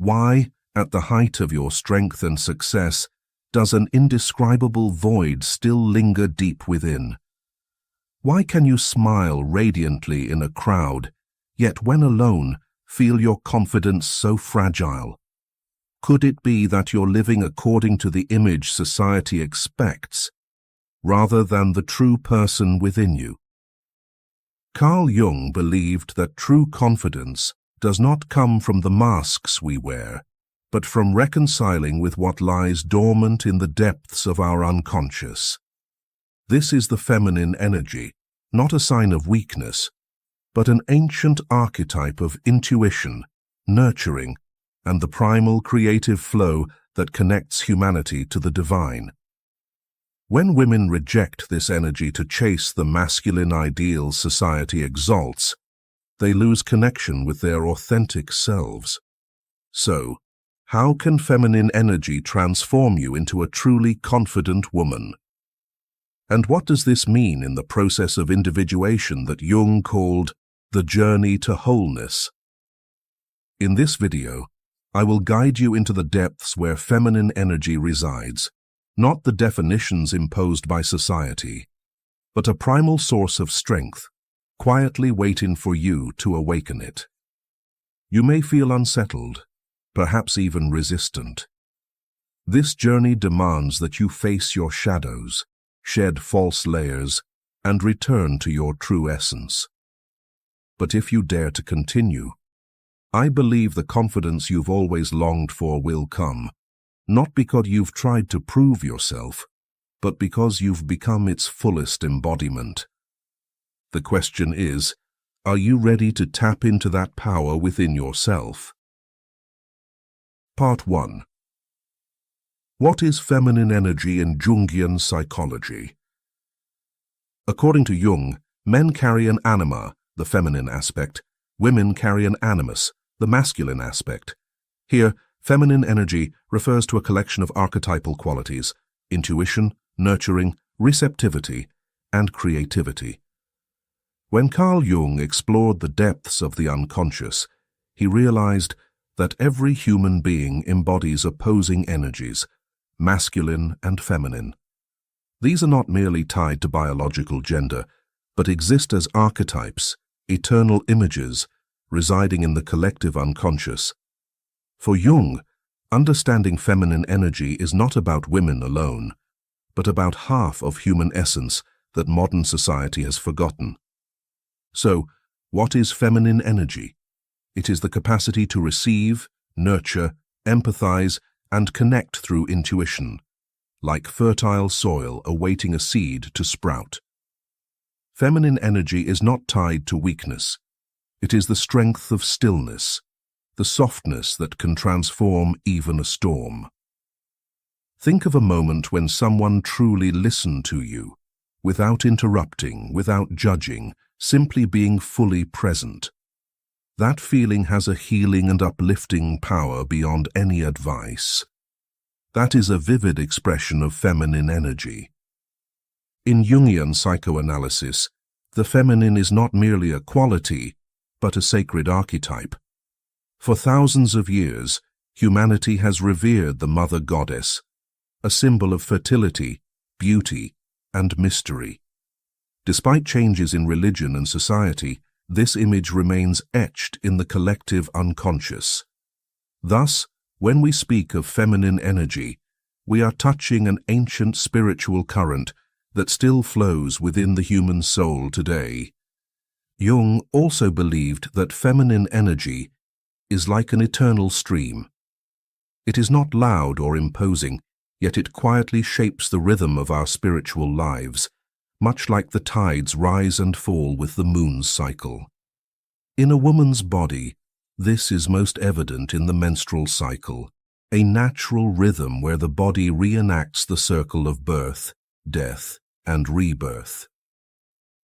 Why, at the height of your strength and success, does an indescribable void still linger deep within? Why can you smile radiantly in a crowd, yet when alone, feel your confidence so fragile? Could it be that you're living according to the image society expects, rather than the true person within you? Carl Jung believed that true confidence does not come from the masks we wear, but from reconciling with what lies dormant in the depths of our unconscious. This is the feminine energy, not a sign of weakness, but an ancient archetype of intuition, nurturing, and the primal creative flow that connects humanity to the divine. When women reject this energy to chase the masculine ideals society exalts, they lose connection with their authentic selves. So, how can feminine energy transform you into a truly confident woman? And what does this mean in the process of individuation that Jung called the journey to wholeness? In this video, I will guide you into the depths where feminine energy resides, not the definitions imposed by society, but a primal source of strength, quietly waiting for you to awaken it. You may feel unsettled, perhaps even resistant. This journey demands that you face your shadows, shed false layers, and return to your true essence. But if you dare to continue, I believe the confidence you've always longed for will come, not because you've tried to prove yourself, but because you've become its fullest embodiment. The question is, are you ready to tap into that power within yourself? Part 1. What is feminine energy in Jungian psychology? According to Jung, men carry an anima, the feminine aspect, women carry an animus, the masculine aspect. Here, feminine energy refers to a collection of archetypal qualities: intuition, nurturing, receptivity, and creativity. When Carl Jung explored the depths of the unconscious, he realized that every human being embodies opposing energies, masculine and feminine. These are not merely tied to biological gender, but exist as archetypes, eternal images, residing in the collective unconscious. For Jung, understanding feminine energy is not about women alone, but about half of human essence that modern society has forgotten. So, what is feminine energy? It is the capacity to receive, nurture, empathize, and connect through intuition, like fertile soil awaiting a seed to sprout. Feminine energy is not tied to weakness. It is the strength of stillness, the softness that can transform even a storm. Think of a moment when someone truly listened to you, without interrupting, without judging, simply being fully present. That feeling has a healing and uplifting power beyond any advice. That is a vivid expression of feminine energy. In Jungian psychoanalysis, the feminine is not merely a quality, but a sacred archetype. For thousands of years, humanity has revered the mother goddess, a symbol of fertility, beauty, and mystery. Despite changes in religion and society, this image remains etched in the collective unconscious. Thus, when we speak of feminine energy, we are touching an ancient spiritual current that still flows within the human soul today. Jung also believed that feminine energy is like an eternal stream. It is not loud or imposing, yet it quietly shapes the rhythm of our spiritual lives, much like the tides rise and fall with the moon's cycle. In a woman's body, this is most evident in the menstrual cycle, a natural rhythm where the body reenacts the circle of birth, death, and rebirth.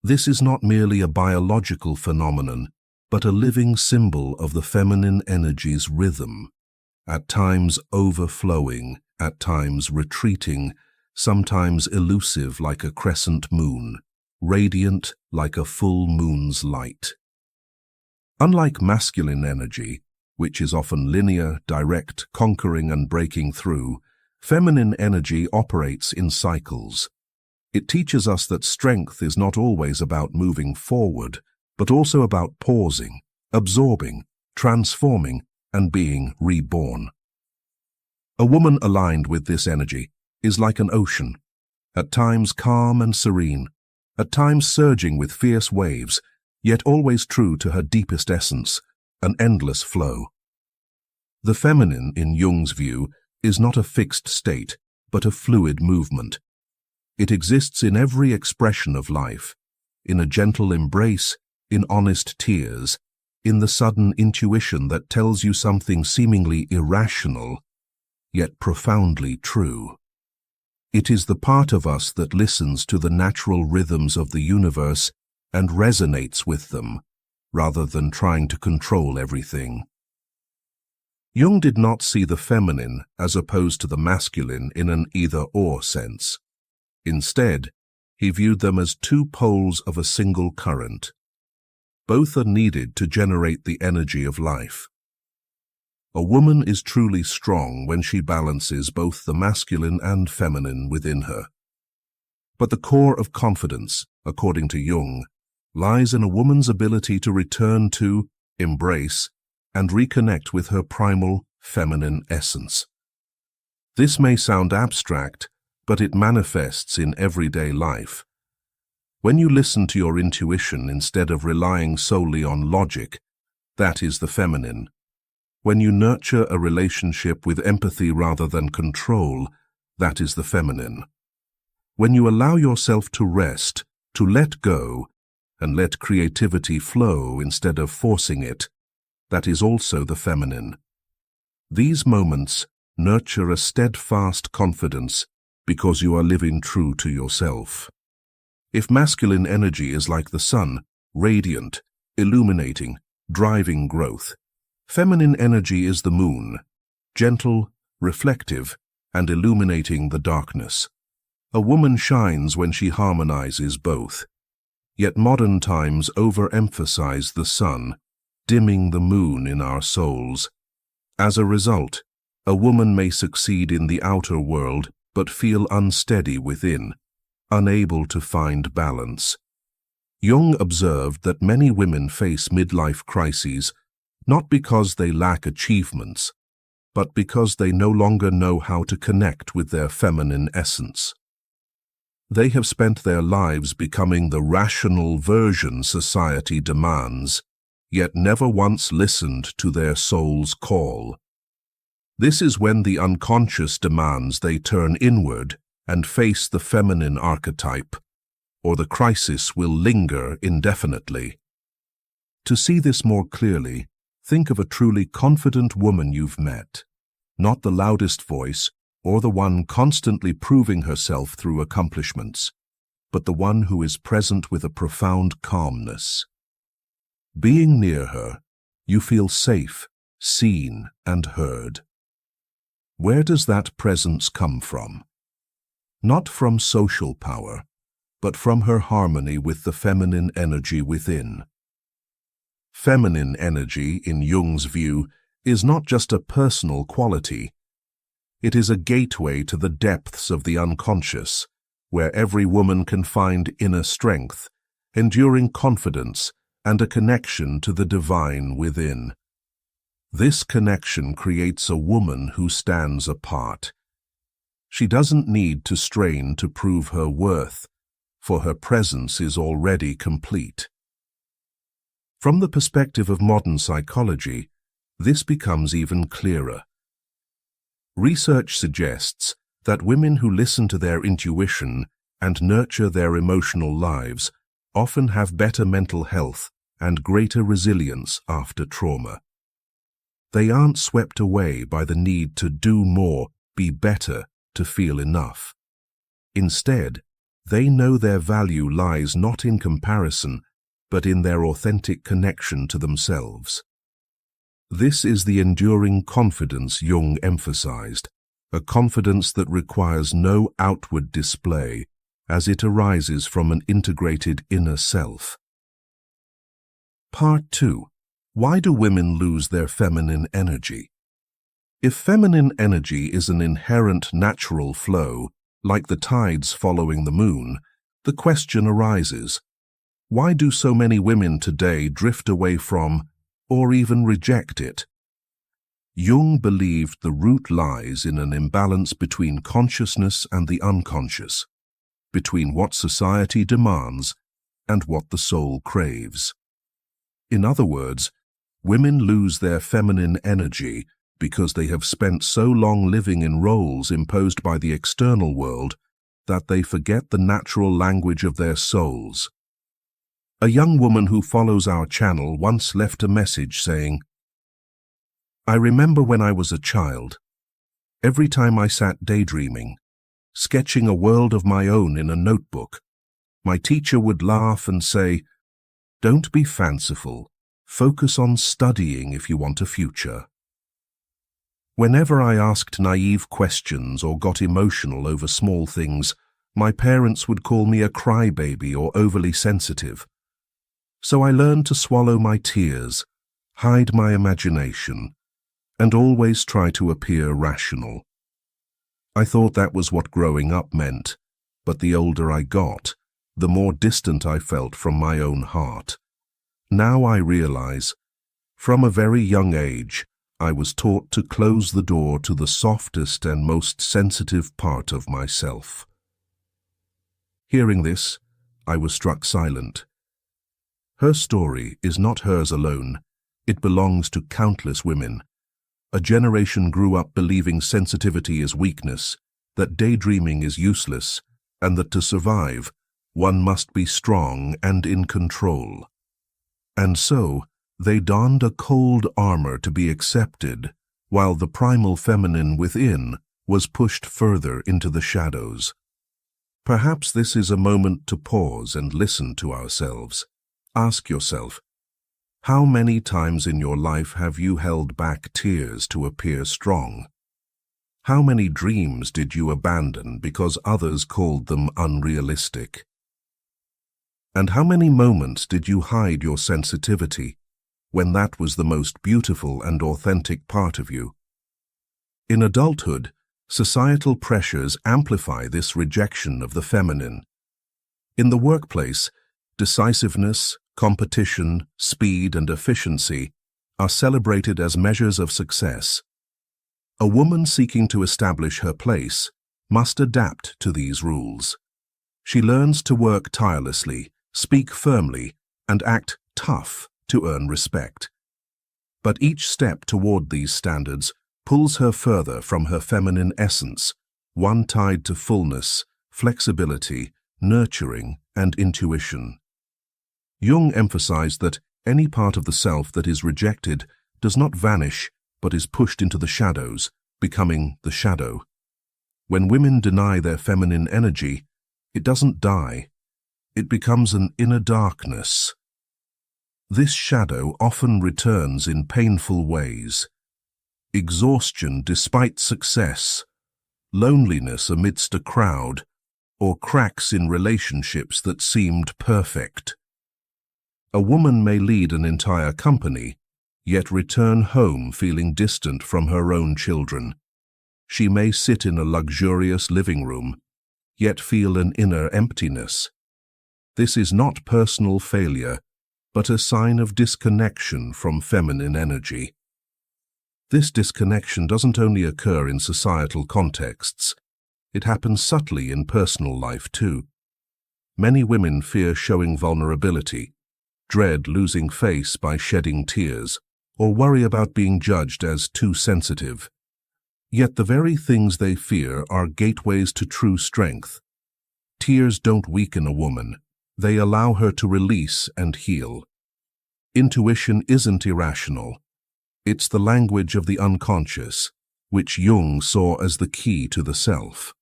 This is not merely a biological phenomenon, but a living symbol of the feminine energy's rhythm, at times overflowing, at times retreating, sometimes elusive like a crescent moon, radiant like a full moon's light. Unlike masculine energy, which is often linear, direct, conquering and breaking through, feminine energy operates in cycles. It teaches us that strength is not always about moving forward, but also about pausing, absorbing, transforming, and being reborn. A woman aligned with this energy is like an ocean, at times calm and serene, at times surging with fierce waves, yet always true to her deepest essence, an endless flow. The feminine, in Jung's view, is not a fixed state, but a fluid movement. It exists in every expression of life, in a gentle embrace, in honest tears, in the sudden intuition that tells you something seemingly irrational, yet profoundly true. It is the part of us that listens to the natural rhythms of the universe and resonates with them, rather than trying to control everything. Jung did not see the feminine as opposed to the masculine in an either-or sense. Instead, he viewed them as two poles of a single current. Both are needed to generate the energy of life. A woman is truly strong when she balances both the masculine and feminine within her. But the core of confidence, according to Jung, lies in a woman's ability to return to, embrace, and reconnect with her primal feminine essence. This may sound abstract, but it manifests in everyday life. When you listen to your intuition instead of relying solely on logic, that is the feminine. When you nurture a relationship with empathy rather than control, that is the feminine. When you allow yourself to rest, to let go, and let creativity flow instead of forcing it, that is also the feminine. These moments nurture a steadfast confidence because you are living true to yourself. If masculine energy is like the sun, radiant, illuminating, driving growth, feminine energy is the moon, gentle, reflective, and illuminating the darkness. A woman shines when she harmonizes both. Yet modern times overemphasize the sun, dimming the moon in our souls. As a result, a woman may succeed in the outer world but feel unsteady within, unable to find balance. Jung observed that many women face midlife crises not because they lack achievements, but because they no longer know how to connect with their feminine essence. They have spent their lives becoming the rational version society demands, yet never once listened to their soul's call. This is when the unconscious demands they turn inward and face the feminine archetype, or the crisis will linger indefinitely. To see this more clearly, think of a truly confident woman you've met, not the loudest voice or the one constantly proving herself through accomplishments, but the one who is present with a profound calmness. Being near her, you feel safe, seen, and heard. Where does that presence come from? Not from social power, but from her harmony with the feminine energy within. Feminine energy, in Jung's view, is not just a personal quality. It is a gateway to the depths of the unconscious, where every woman can find inner strength, enduring confidence, and a connection to the divine within. This connection creates a woman who stands apart. She doesn't need to strain to prove her worth, for her presence is already complete. From the perspective of modern psychology, this becomes even clearer. Research suggests that women who listen to their intuition and nurture their emotional lives often have better mental health and greater resilience after trauma. They aren't swept away by the need to do more, be better, to feel enough. Instead, they know their value lies not in comparison, but in their authentic connection to themselves. This is the enduring confidence Jung emphasized, a confidence that requires no outward display, as it arises from an integrated inner self. Part 2. Why do women lose their feminine energy? If feminine energy is an inherent natural flow, like the tides following the moon, the question arises, why do so many women today drift away from, or even reject it? Jung believed the root lies in an imbalance between consciousness and the unconscious, between what society demands and what the soul craves. In other words, women lose their feminine energy because they have spent so long living in roles imposed by the external world that they forget the natural language of their souls. A young woman who follows our channel once left a message saying, "I remember when I was a child, every time I sat daydreaming, sketching a world of my own in a notebook, my teacher would laugh and say, 'Don't be fanciful, focus on studying if you want a future.' Whenever I asked naive questions or got emotional over small things, my parents would call me a crybaby or overly sensitive. So I learned to swallow my tears, hide my imagination, and always try to appear rational. I thought that was what growing up meant, but the older I got, the more distant I felt from my own heart. Now I realize, from a very young age, I was taught to close the door to the softest and most sensitive part of myself." Hearing this, I was struck silent. Her story is not hers alone. It belongs to countless women. A generation grew up believing sensitivity is weakness, that daydreaming is useless, and that to survive, one must be strong and in control. And so, they donned a cold armor to be accepted, while the primal feminine within was pushed further into the shadows. Perhaps this is a moment to pause and listen to ourselves. Ask yourself, how many times in your life have you held back tears to appear strong? How many dreams did you abandon because others called them unrealistic? And how many moments did you hide your sensitivity when that was the most beautiful and authentic part of you? In adulthood, societal pressures amplify this rejection of the feminine. In the workplace, decisiveness, competition, speed, and efficiency are celebrated as measures of success. A woman seeking to establish her place must adapt to these rules. She learns to work tirelessly, speak firmly, and act tough to earn respect. But each step toward these standards pulls her further from her feminine essence, one tied to fullness, flexibility, nurturing, and intuition. Jung emphasized that any part of the self that is rejected does not vanish but is pushed into the shadows, becoming the shadow. When women deny their feminine energy, it doesn't die. It becomes an inner darkness. This shadow often returns in painful ways. Exhaustion despite success, loneliness amidst a crowd, or cracks in relationships that seemed perfect. A woman may lead an entire company, yet return home feeling distant from her own children. She may sit in a luxurious living room, yet feel an inner emptiness. This is not personal failure, but a sign of disconnection from feminine energy. This disconnection doesn't only occur in societal contexts, it happens subtly in personal life too. Many women fear showing vulnerability, dread losing face by shedding tears, or worry about being judged as too sensitive. Yet the very things they fear are gateways to true strength. Tears don't weaken a woman, they allow her to release and heal. Intuition isn't irrational. It's the language of the unconscious, which Jung saw as the key to the self.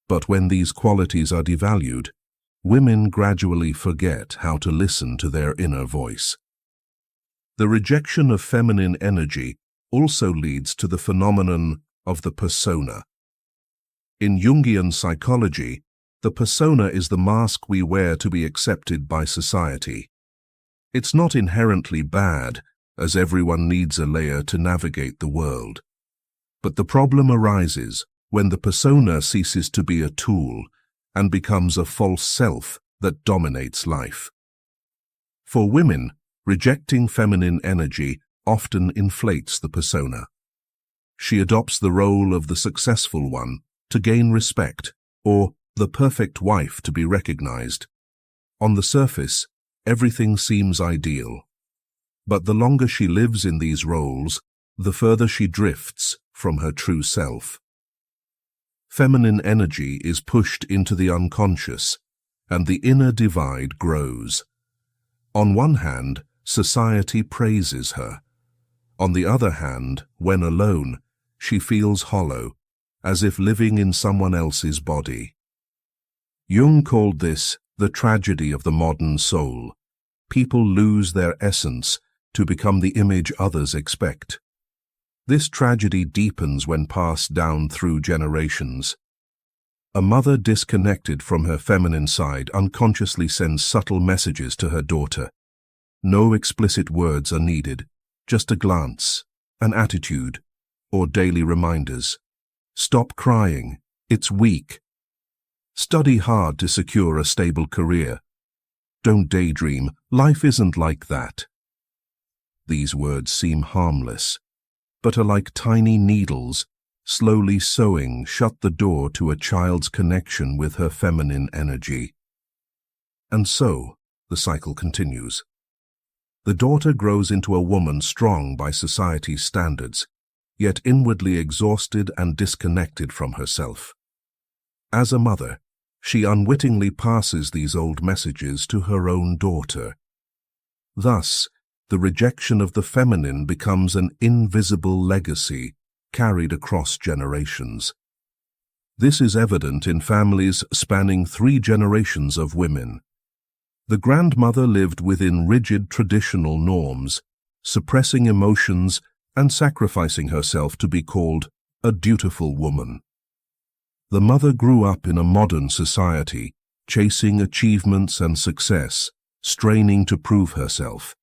But when these qualities are devalued, women gradually forget how to listen to their inner voice. The rejection of feminine energy also leads to the phenomenon of the persona. In Jungian psychology, the persona is the mask we wear to be accepted by society. It's not inherently bad, as everyone needs a layer to navigate the world. But the problem arises when the persona ceases to be a tool and becomes a false self that dominates life. For women, rejecting feminine energy often inflates the persona. She adopts the role of the successful one to gain respect, or the perfect wife to be recognized. On the surface, everything seems ideal. But the longer she lives in these roles, the further she drifts from her true self. Feminine energy is pushed into the unconscious, and the inner divide grows. On one hand, society praises her. On the other hand, when alone, she feels hollow, as if living in someone else's body. Jung called this the tragedy of the modern soul. People lose their essence to become the image others expect. This tragedy deepens when passed down through generations. A mother disconnected from her feminine side unconsciously sends subtle messages to her daughter. No explicit words are needed, just a glance, an attitude, or daily reminders. Stop crying, it's weak. Study hard to secure a stable career. Don't daydream, life isn't like that. These words seem harmless, but are like tiny needles, slowly sewing shut the door to a child's connection with her feminine energy. And so, the cycle continues. The daughter grows into a woman strong by society's standards, yet inwardly exhausted and disconnected from herself. As a mother, she unwittingly passes these old messages to her own daughter. Thus, the rejection of the feminine becomes an invisible legacy carried across generations. This is evident in families spanning 3 generations of women. The grandmother lived within rigid traditional norms, suppressing emotions and sacrificing herself to be called a dutiful woman. The mother grew up in a modern society, chasing achievements and success, straining to prove herself.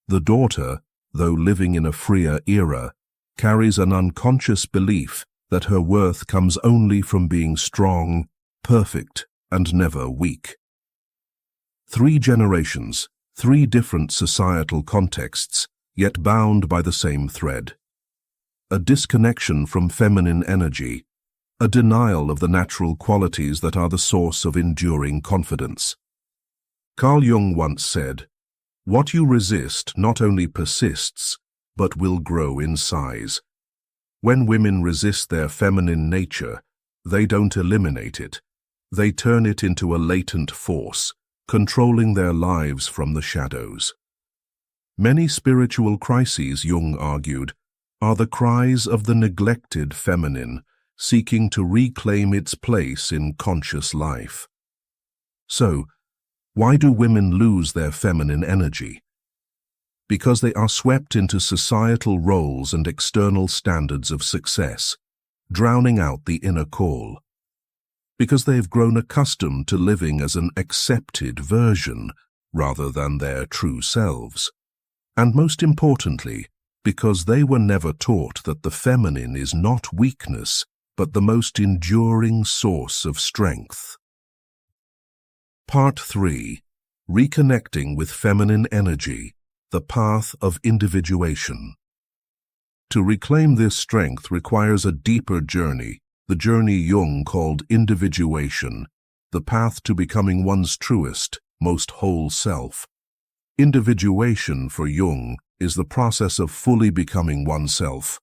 The daughter, though living in a freer era, carries an unconscious belief that her worth comes only from being strong, perfect, and never weak. 3 generations, 3 different societal contexts, yet bound by the same thread. A disconnection from feminine energy, a denial of the natural qualities that are the source of enduring confidence. Carl Jung once said, "What you resist not only persists, but will grow in size." When women resist their feminine nature, they don't eliminate it. They turn it into a latent force, controlling their lives from the shadows. Many spiritual crises, Jung argued, are the cries of the neglected feminine, seeking to reclaim its place in conscious life. So, why do women lose their feminine energy? Because they are swept into societal roles and external standards of success, drowning out the inner call. Because they have grown accustomed to living as an accepted version rather than their true selves. And most importantly, because they were never taught that the feminine is not weakness, but the most enduring source of strength. Part 3. Reconnecting with feminine energy, the path of individuation. To reclaim this strength requires a deeper journey, the journey Jung called individuation, the path to becoming one's truest, most whole self. Individuation for Jung is the process of fully becoming oneself.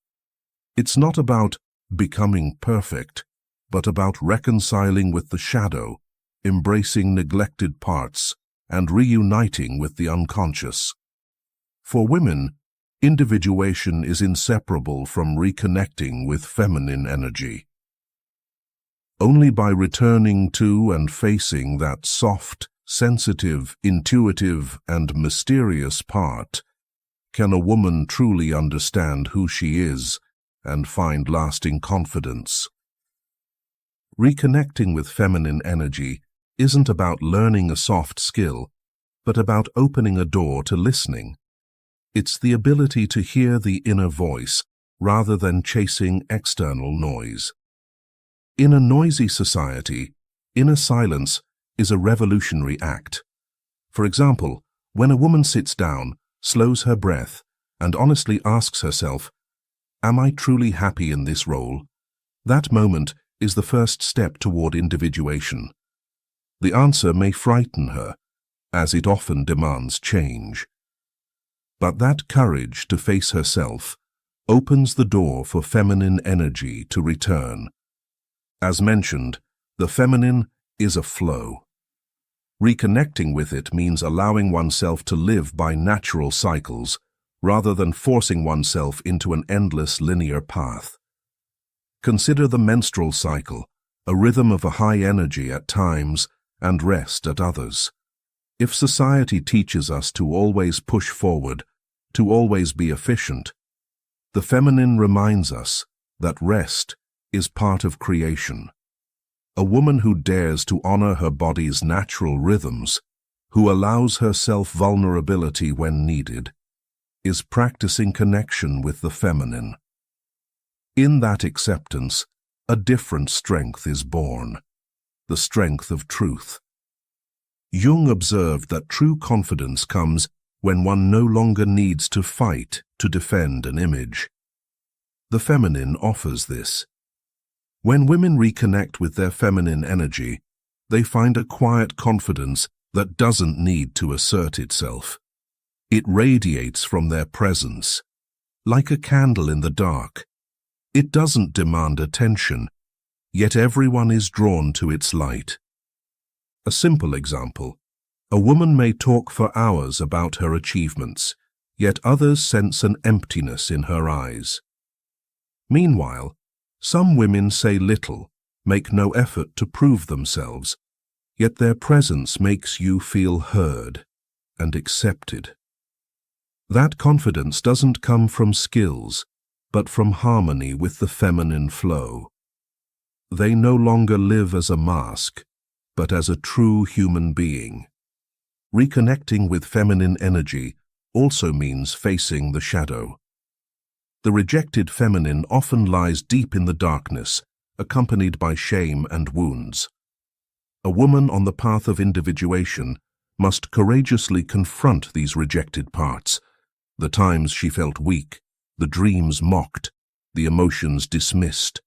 It's not about becoming perfect, but about reconciling with the shadow, embracing neglected parts, and reuniting with the unconscious. For women, individuation is inseparable from reconnecting with feminine energy. Only by returning to and facing that soft, sensitive, intuitive, and mysterious part can a woman truly understand who she is and find lasting confidence. Reconnecting with feminine energy isn't about learning a soft skill, but about opening a door to listening. It's the ability to hear the inner voice rather than chasing external noise. In a noisy society, inner silence is a revolutionary act. For example, when a woman sits down, slows her breath, and honestly asks herself, "Am I truly happy in this role?" That moment is the first step toward individuation. The answer may frighten her, as it often demands change. But that courage to face herself opens the door for feminine energy to return. As mentioned, the feminine is a flow. Reconnecting with it means allowing oneself to live by natural cycles rather than forcing oneself into an endless linear path. Consider the menstrual cycle, a rhythm of a high energy at times and rest at others. If society teaches us to always push forward, to always be efficient, the feminine reminds us that rest is part of creation. A woman who dares to honor her body's natural rhythms, who allows herself vulnerability when needed, is practicing connection with the feminine. In that acceptance, a different strength is born, the strength of truth. Jung observed that true confidence comes when one no longer needs to fight to defend an image. The feminine offers this. When women reconnect with their feminine energy, they find a quiet confidence that doesn't need to assert itself. It radiates from their presence, like a candle in the dark. It doesn't demand attention, yet everyone is drawn to its light. A simple example: a woman may talk for hours about her achievements, yet others sense an emptiness in her eyes. Meanwhile, some women say little, make no effort to prove themselves, yet their presence makes you feel heard and accepted. That confidence doesn't come from skills, but from harmony with the feminine flow. They no longer live as a mask, but as a true human being. Reconnecting with feminine energy also means facing the shadow. The rejected feminine often lies deep in the darkness, accompanied by shame and wounds. A woman on the path of individuation must courageously confront these rejected parts, the times she felt weak, the dreams mocked, the emotions dismissed.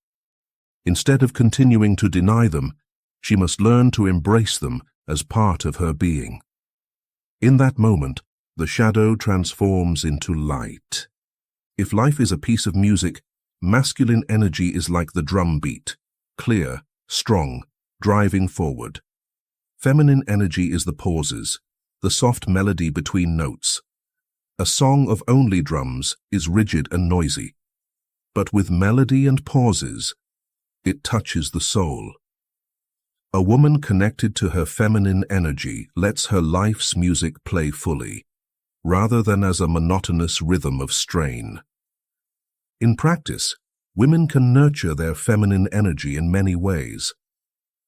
Instead of continuing to deny them, she must learn to embrace them as part of her being. In that moment, the shadow transforms into light. If life is a piece of music, masculine energy is like the drum beat, clear, strong, driving forward. Feminine energy is the pauses, the soft melody between notes. A song of only drums is rigid and noisy, but with melody and pauses, it touches the soul. A woman connected to her feminine energy lets her life's music play fully, rather than as a monotonous rhythm of strain. In practice, women can nurture their feminine energy in many ways.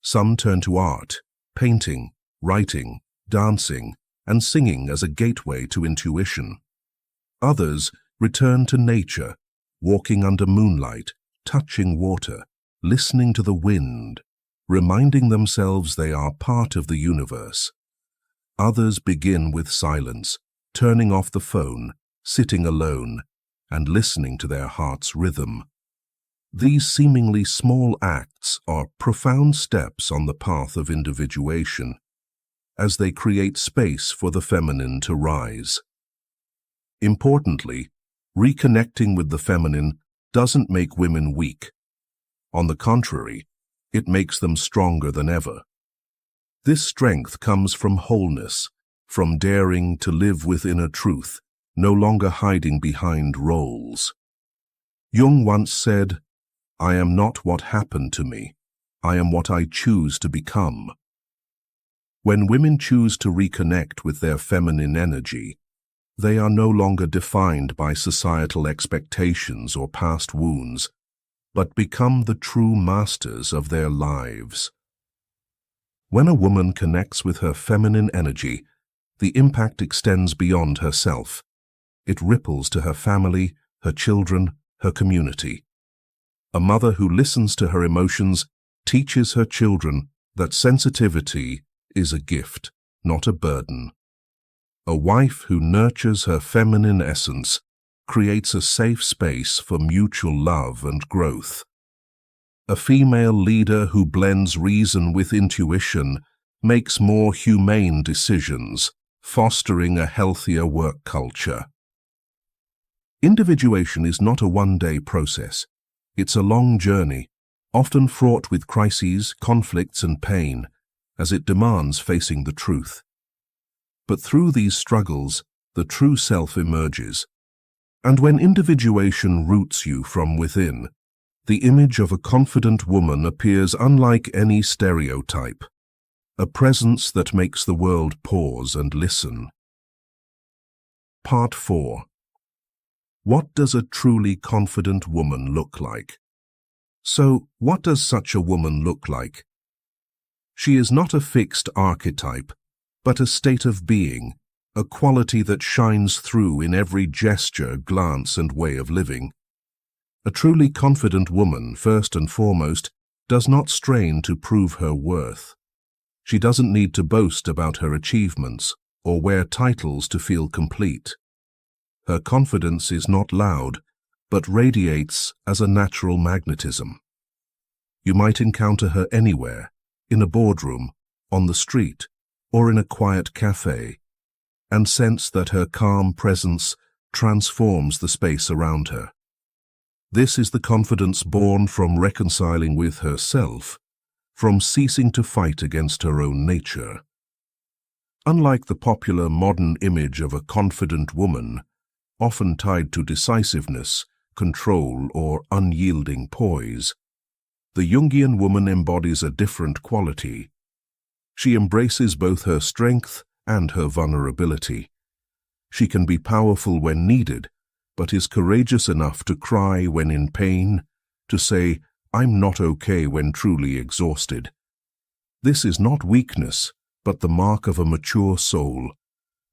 Some turn to art, painting, writing, dancing, and singing as a gateway to intuition. Others return to nature, walking under moonlight, touching water, listening to the wind, reminding themselves they are part of the universe. Others begin with silence, turning off the phone, sitting alone, and listening to their heart's rhythm. These seemingly small acts are profound steps on the path of individuation, as they create space for the feminine to rise. Importantly, reconnecting with the feminine doesn't make women weak. On the contrary, it makes them stronger than ever. This strength comes from wholeness, from daring to live within a truth, no longer hiding behind roles. Jung once said, "I am not what happened to me, I am what I choose to become." When women choose to reconnect with their feminine energy, they are no longer defined by societal expectations or past wounds, but become the true masters of their lives. When a woman connects with her feminine energy, the impact extends beyond herself. it ripples to her family, her children, her community. A mother who listens to her emotions teaches her children that sensitivity is a gift, not a burden. A wife who nurtures her feminine essence creates a safe space for mutual love and growth. A female leader who blends reason with intuition makes more humane decisions, fostering a healthier work culture. Individuation is not a one-day process. It's a long journey, often fraught with crises, conflicts, and pain, as it demands facing the truth. But through these struggles, the true self emerges. And when individuation roots you from within, the image of a confident woman appears unlike any stereotype, a presence that makes the world pause and listen. Part 4. What does a truly confident woman look like? So, what does such a woman look like? She is not a fixed archetype, but a state of being, a quality that shines through in every gesture, glance, and way of living. A truly confident woman, first and foremost, does not strain to prove her worth. She doesn't need to boast about her achievements or wear titles to feel complete. Her confidence is not loud, but radiates as a natural magnetism. You might encounter her anywhere, in a boardroom, on the street, or in a quiet cafe, and sense that her calm presence transforms the space around her. This is the confidence born from reconciling with herself, from ceasing to fight against her own nature. Unlike the popular modern image of a confident woman, often tied to decisiveness, control, or unyielding poise, the Jungian woman embodies a different quality. She embraces both her strength and her vulnerability. She can be powerful when needed, but is courageous enough to cry when in pain, to say, "I'm not okay," when truly exhausted. This is not weakness, but the mark of a mature soul,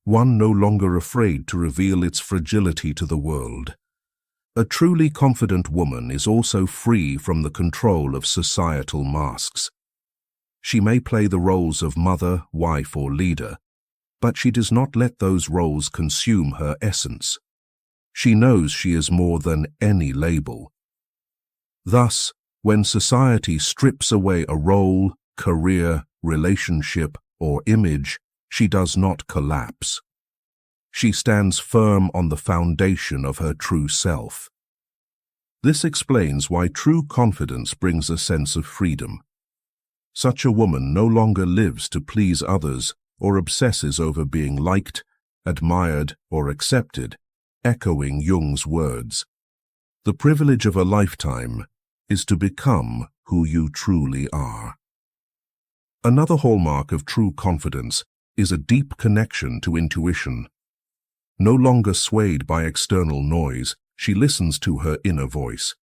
one no longer afraid to reveal its fragility to the world. A truly confident woman is also free from the control of societal masks. She may play the roles of mother, wife, or leader, but she does not let those roles consume her essence. She knows she is more than any label. Thus, when society strips away a role, career, relationship, or image, she does not collapse. She stands firm on the foundation of her true self. This explains why true confidence brings a sense of freedom. Such a woman no longer lives to please others or obsesses over being liked, admired, or accepted, echoing Jung's words. The privilege of a lifetime is to become who you truly are. Another hallmark of true confidence is a deep connection to intuition. No longer swayed by external noise, she listens to her inner voice.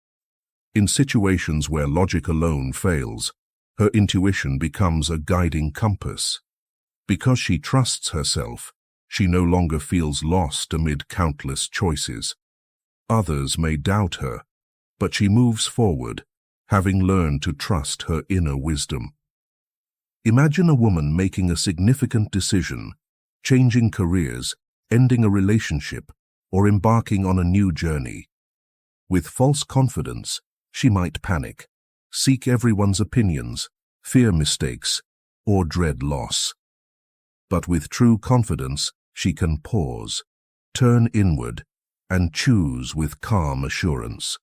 In situations where logic alone fails, her intuition becomes a guiding compass. Because she trusts herself, she no longer feels lost amid countless choices. Others may doubt her, but she moves forward, having learned to trust her inner wisdom. Imagine a woman making a significant decision, changing careers, ending a relationship, or embarking on a new journey. With false confidence, she might panic, seek everyone's opinions, fear mistakes, or dread loss. But with true confidence, she can pause, turn inward, and choose with calm assurance.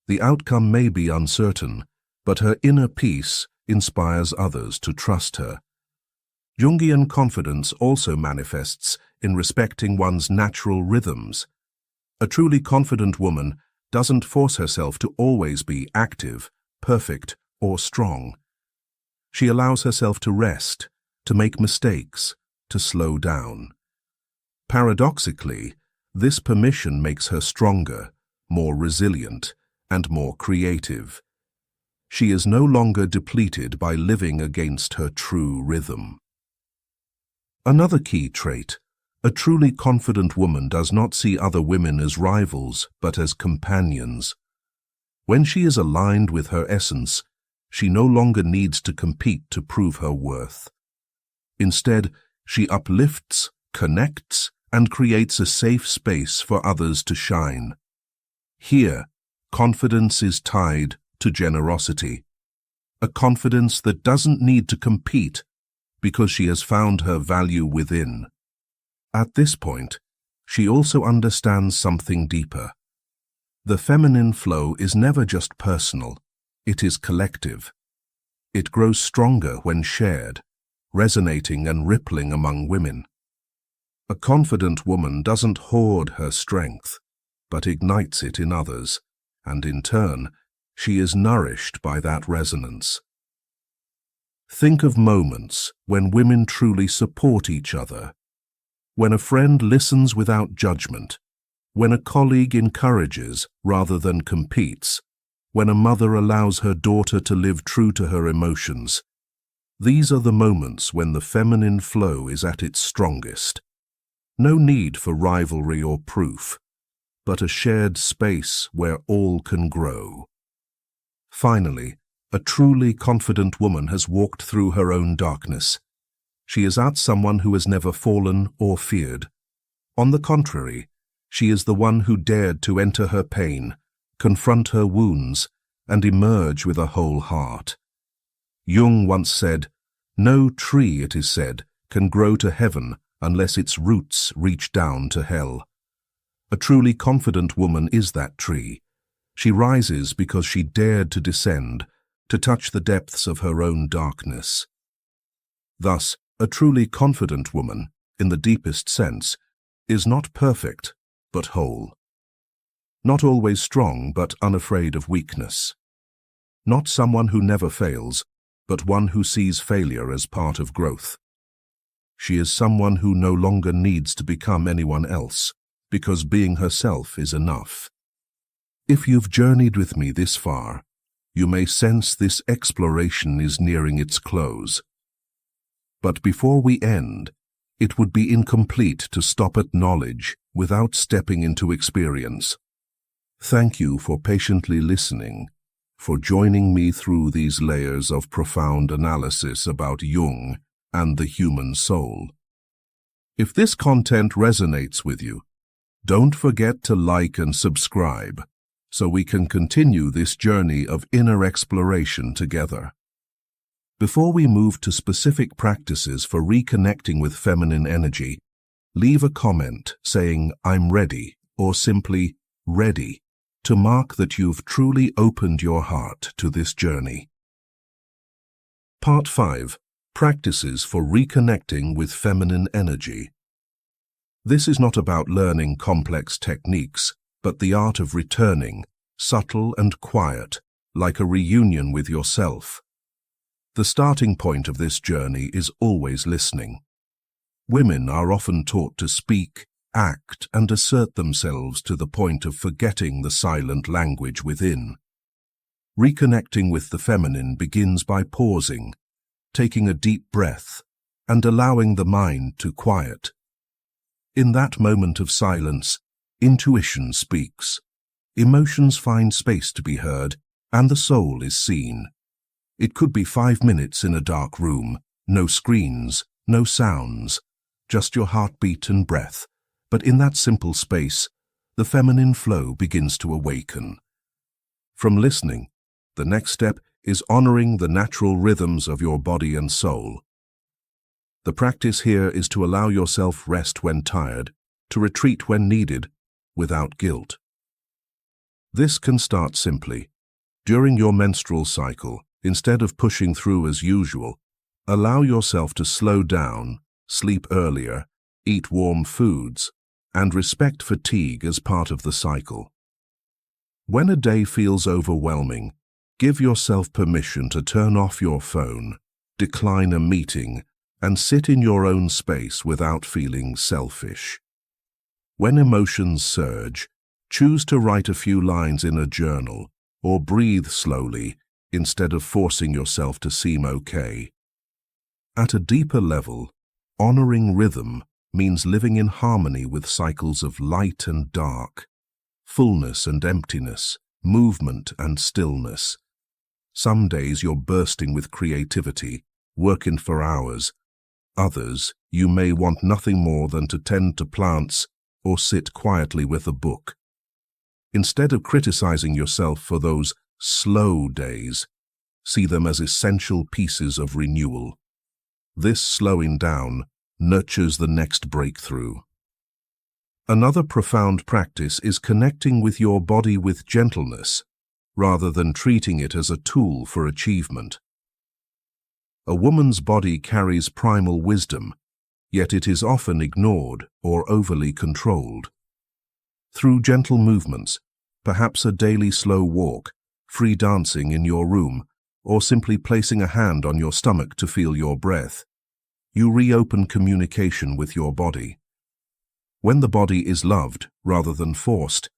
The outcome may be uncertain, but her inner peace inspires others to trust her. Jungian confidence also manifests in respecting one's natural rhythms. A truly confident woman doesn't force herself to always be active, perfect, or strong. She allows herself to rest, to make mistakes, to slow down. Paradoxically, this permission makes her stronger, more resilient, and more creative. She is no longer depleted by living against her true rhythm. Another key trait, A truly confident woman does not see other women as rivals, but as companions. When she is aligned with her essence, she no longer needs to compete to prove her worth. Instead, she uplifts, connects, and creates a safe space for others to shine. Here, confidence is tied to generosity, a confidence that doesn't need to compete because she has found her value within. At this point, she also understands something deeper. The feminine flow is never just personal, it is collective. It grows stronger when shared, resonating and rippling among women. A confident woman doesn't hoard her strength, but ignites it in others, and in turn, she is nourished by that resonance. Think of moments when women truly support each other, when a friend listens without judgment, when a colleague encourages rather than competes, when a mother allows her daughter to live true to her emotions. These are the moments when the feminine flow is at its strongest. No need for rivalry or proof, but a shared space where all can grow. Finally, a truly confident woman has walked through her own darkness. She is not someone who has never fallen or feared. On the contrary, she is the one who dared to enter her pain, confront her wounds, and emerge with a whole heart. Jung once said, "No tree, it is said, can grow to heaven unless its roots reach down to hell." A truly confident woman is that tree. She rises because she dared to descend, to touch the depths of her own darkness. Thus, a truly confident woman, in the deepest sense, is not perfect, but whole. Not always strong, but unafraid of weakness. Not someone who never fails, but one who sees failure as part of growth. She is someone who no longer needs to become anyone else, because being herself is enough. If you've journeyed with me this far, you may sense this exploration is nearing its close. But before we end, it would be incomplete to stop at knowledge without stepping into experience. Thank you for patiently listening, for joining me through these layers of profound analysis about Jung and the human soul. If this content resonates with you, don't forget to like and subscribe so we can continue this journey of inner exploration together. Before we move to specific practices for reconnecting with feminine energy, leave a comment saying "I'm ready" or simply "ready" to mark that you've truly opened your heart to this journey. Part 5. Practices for reconnecting with feminine energy. This is not about learning complex techniques, but the art of returning, subtle and quiet, like a reunion with yourself. The starting point of this journey is always listening. Women are often taught to speak, act, and assert themselves to the point of forgetting the silent language within. Reconnecting with the feminine begins by pausing, taking a deep breath, and allowing the mind to quiet. In that moment of silence, intuition speaks, emotions find space to be heard, and the soul is seen. It could be 5 minutes in a dark room, no screens, no sounds, just your heartbeat and breath. But in that simple space, the feminine flow begins to awaken. From listening, the next step is honoring the natural rhythms of your body and soul. The practice here is to allow yourself rest when tired, to retreat when needed, without guilt. This can start simply. During your menstrual cycle, instead of pushing through as usual, allow yourself to slow down, sleep earlier, eat warm foods, and respect fatigue as part of the cycle. When a day feels overwhelming, give yourself permission to turn off your phone, decline a meeting, and sit in your own space without feeling selfish. When emotions surge, choose to write a few lines in a journal or breathe slowly instead of forcing yourself to seem okay. At a deeper level, honoring rhythm means living in harmony with cycles of light and dark, fullness and emptiness, movement and stillness. Some days you're bursting with creativity, working for hours. Others, you may want nothing more than to tend to plants or sit quietly with a book. Instead of criticizing yourself for those slow days, see them as essential pieces of renewal. This slowing down nurtures the next breakthrough. Another profound practice is connecting with your body with gentleness, rather than treating it as a tool for achievement. A woman's body carries primal wisdom, yet it is often ignored or overly controlled. Through gentle movements, perhaps a daily slow walk, free dancing in your room, or simply placing a hand on your stomach to feel your breath, you reopen communication with your body. When the body is loved rather than forced,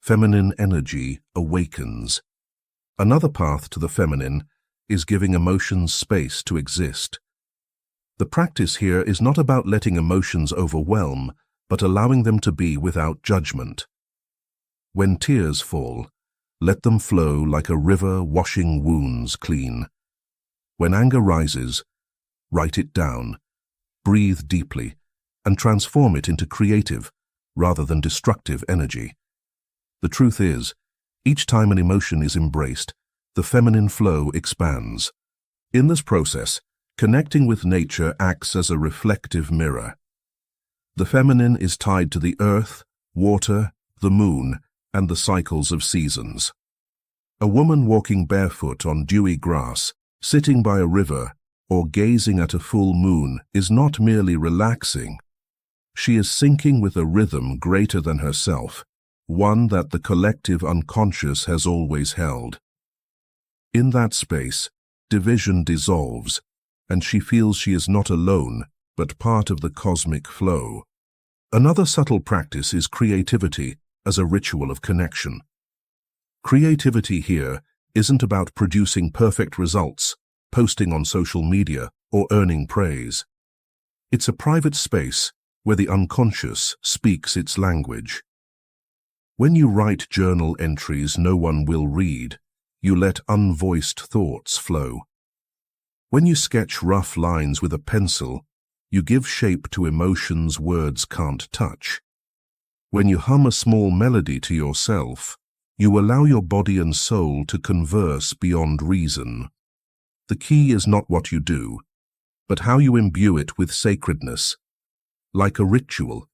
feminine energy awakens. Another path to the feminine is giving emotions space to exist. The practice here is not about letting emotions overwhelm, but allowing them to be without judgment. When tears fall, let them flow like a river washing wounds clean. When anger rises, write it down, breathe deeply, and transform it into creative rather than destructive energy. The truth is, each time an emotion is embraced, the feminine flow expands. In this process, connecting with nature acts as a reflective mirror. The feminine is tied to the earth, water, the moon, and the cycles of seasons. A woman walking barefoot on dewy grass, sitting by a river, or gazing at a full moon is not merely relaxing. She is syncing with a rhythm greater than herself, one that the collective unconscious has always held. In that space, division dissolves, and she feels she is not alone, but part of the cosmic flow. Another subtle practice is creativity as a ritual of connection. Creativity here isn't about producing perfect results, posting on social media, or earning praise. It's a private space where the unconscious speaks its language. When you write journal entries no one will read, you let unvoiced thoughts flow. When you sketch rough lines with a pencil, you give shape to emotions words can't touch. When you hum a small melody to yourself, you allow your body and soul to converse beyond reason. The key is not what you do, but how you imbue it with sacredness, like a ritual.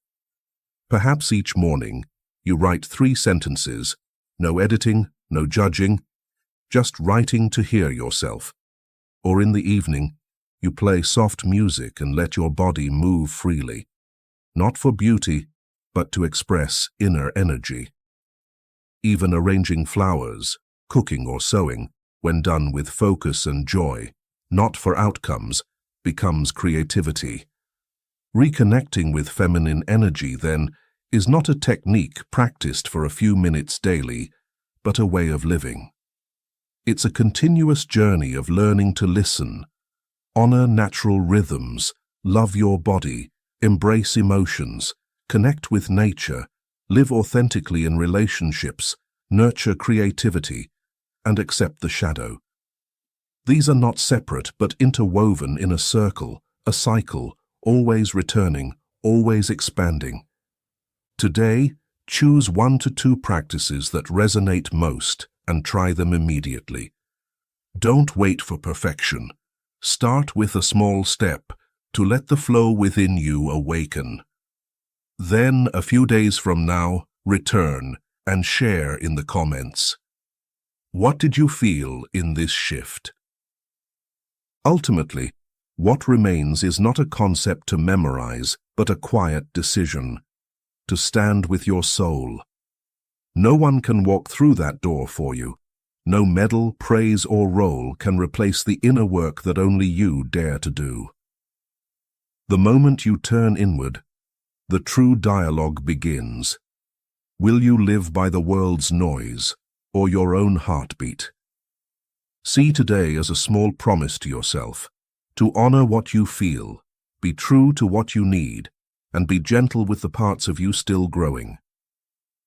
Perhaps each morning, you write 3 sentences, no editing, no judging, just writing to hear yourself. Or in the evening, you play soft music and let your body move freely, not for beauty, but to express inner energy. Even arranging flowers, cooking or sewing, when done with focus and joy, not for outcomes, becomes creativity. Reconnecting with feminine energy, then, is not a technique practiced for a few minutes daily, but a way of living. It's a continuous journey of learning to listen, honor natural rhythms, love your body, embrace emotions, connect with nature, live authentically in relationships, nurture creativity, and accept the shadow. These are not separate but interwoven in a circle, a cycle, always returning, always expanding. Today, choose 1 to 2 practices that resonate most and try them immediately. Don't wait for perfection. Start with a small step to let the flow within you awaken. Then, a few days from now, return and share in the comments. What did you feel in this shift? Ultimately, what remains is not a concept to memorize, but a quiet decision to stand with your soul. No one can walk through that door for you. No medal, praise, or role can replace the inner work that only you dare to do. The moment you turn inward, the true dialogue begins. Will you live by the world's noise or your own heartbeat? See today as a small promise to yourself, to honor what you feel, be true to what you need, and be gentle with the parts of you still growing.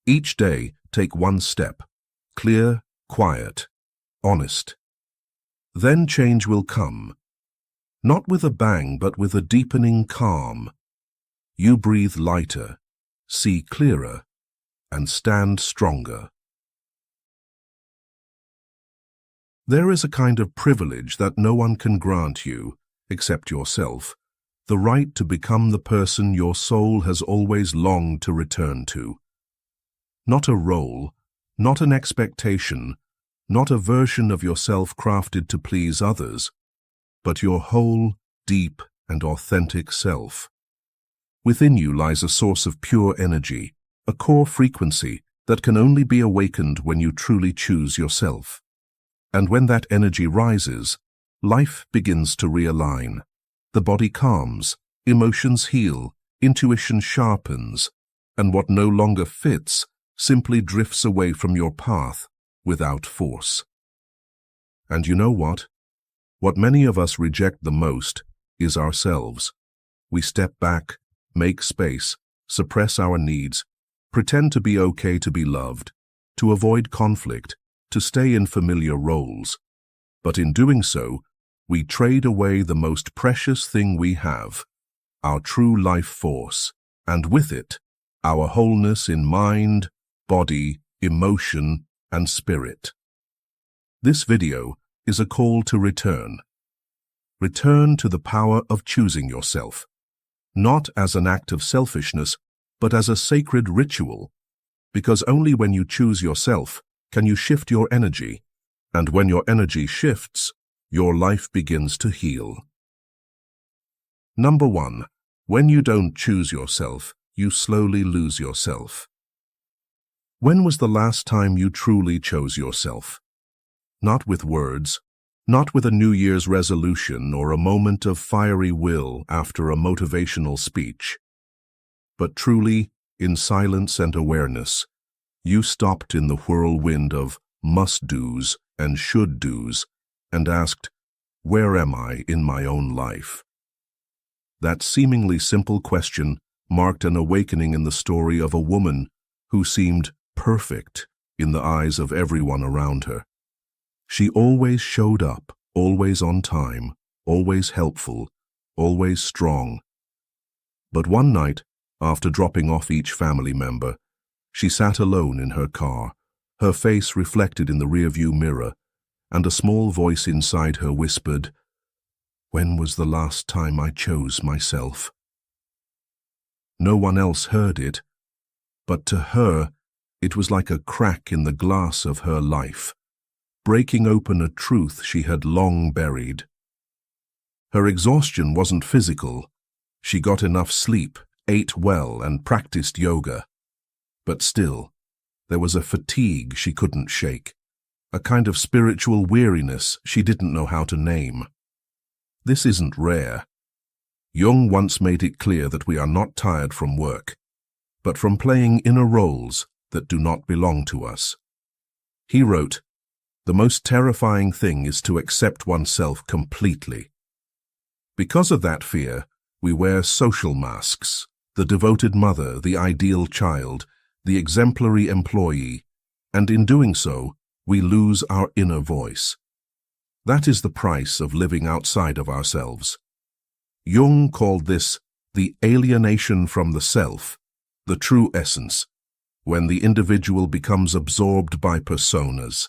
Each day, take one step, clear, quiet, honest. Then change will come, not with a bang but with a deepening calm. You breathe lighter, see clearer, and stand stronger. There is a kind of privilege that no one can grant you, except yourself, the right to become the person your soul has always longed to return to. Not a role, not an expectation, not a version of yourself crafted to please others, but your whole, deep, and authentic self. Within you lies a source of pure energy, a core frequency that can only be awakened when you truly choose yourself. And when that energy rises, life begins to realign. The body calms, emotions heal, intuition sharpens, and what no longer fits simply drifts away from your path without force. And you know what? What many of us reject the most is ourselves. We step back, make space, suppress our needs, pretend to be okay to be loved, to avoid conflict, to stay in familiar roles. But in doing so, we trade away the most precious thing we have, our true life force, and with it, our wholeness in mind, body, emotion, and spirit. This video is a call to return. Return to the power of choosing yourself, not as an act of selfishness, but as a sacred ritual, because only when you choose yourself can you shift your energy, and when your energy shifts, your life begins to heal. Number 1. When you don't choose yourself, you slowly lose yourself. When was the last time you truly chose yourself? Not with words, not with a New Year's resolution or a moment of fiery will after a motivational speech, but truly, in silence and awareness, you stopped in the whirlwind of must-dos and should-dos and asked, where am I in my own life? That seemingly simple question marked an awakening in the story of a woman who seemed perfect in the eyes of everyone around her. She always showed up, always on time, always helpful, always strong. But one night, after dropping off each family member, she sat alone in her car, her face reflected in the rearview mirror, and a small voice inside her whispered, "When was the last time I chose myself?" No one else heard it, but to her, it was like a crack in the glass of her life, breaking open a truth she had long buried. Her exhaustion wasn't physical. She got enough sleep, ate well, and practiced yoga. But still, there was a fatigue she couldn't shake, a kind of spiritual weariness she didn't know how to name. This isn't rare. Jung once made it clear that we are not tired from work, but from playing inner roles that do not belong to us. He wrote, "The most terrifying thing is to accept oneself completely." Because of that fear, we wear social masks, the devoted mother, the ideal child, the exemplary employee, and in doing so, we lose our inner voice. That is the price of living outside of ourselves. Jung called this the alienation from the self, the true essence, when the individual becomes absorbed by personas,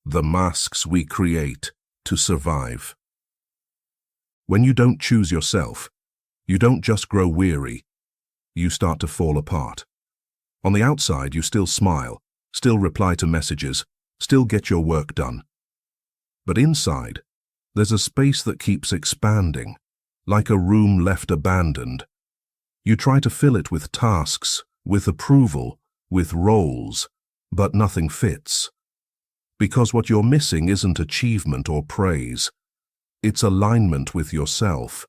the masks we create to survive. When you don't choose yourself, you don't just grow weary, you start to fall apart. On the outside, you still smile, still reply to messages, still get your work done. But inside, there's a space that keeps expanding, like a room left abandoned. You try to fill it with tasks, with approval, with roles, but nothing fits. Because what you're missing isn't achievement or praise. It's alignment with yourself.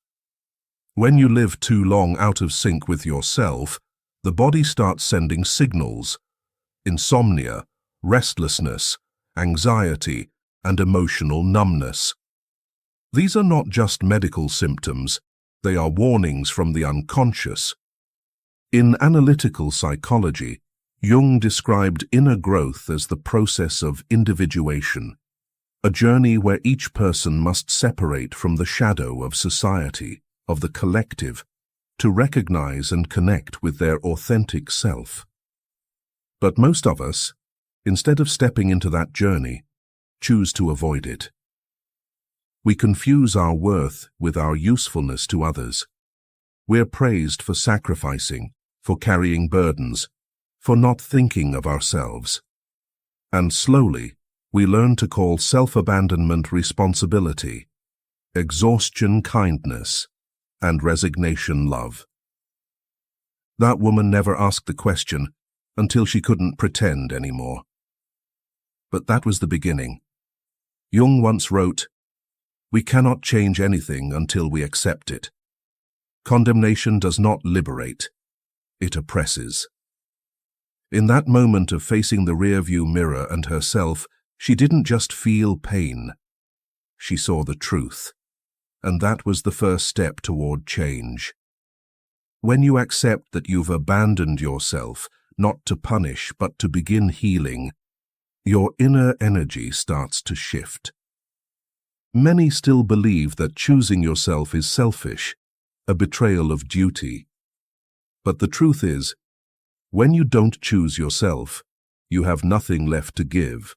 When you live too long out of sync with yourself, the body starts sending signals: insomnia, restlessness, anxiety, and emotional numbness. These are not just medical symptoms, they are warnings from the unconscious, In analytical psychology, Jung described inner growth as the process of individuation, a journey where each person must separate from the shadow of society, of the collective, to recognize and connect with their authentic self. But most of us, instead of stepping into that journey, choose to avoid it. We confuse our worth with our usefulness to others. We're praised for sacrificing, for carrying burdens, for not thinking of ourselves. And slowly, we learn to call self-abandonment responsibility, exhaustion kindness, and resignation love. That woman never asked the question until she couldn't pretend anymore. But that was the beginning. Jung once wrote, "We cannot change anything until we accept it. Condemnation does not liberate, it oppresses." In that moment of facing the rearview mirror and herself, she didn't just feel pain. She saw the truth, and that was the first step toward change. When you accept that you've abandoned yourself, not to punish but to begin healing, your inner energy starts to shift. Many still believe that choosing yourself is selfish, a betrayal of duty. But the truth is, when you don't choose yourself, you have nothing left to give.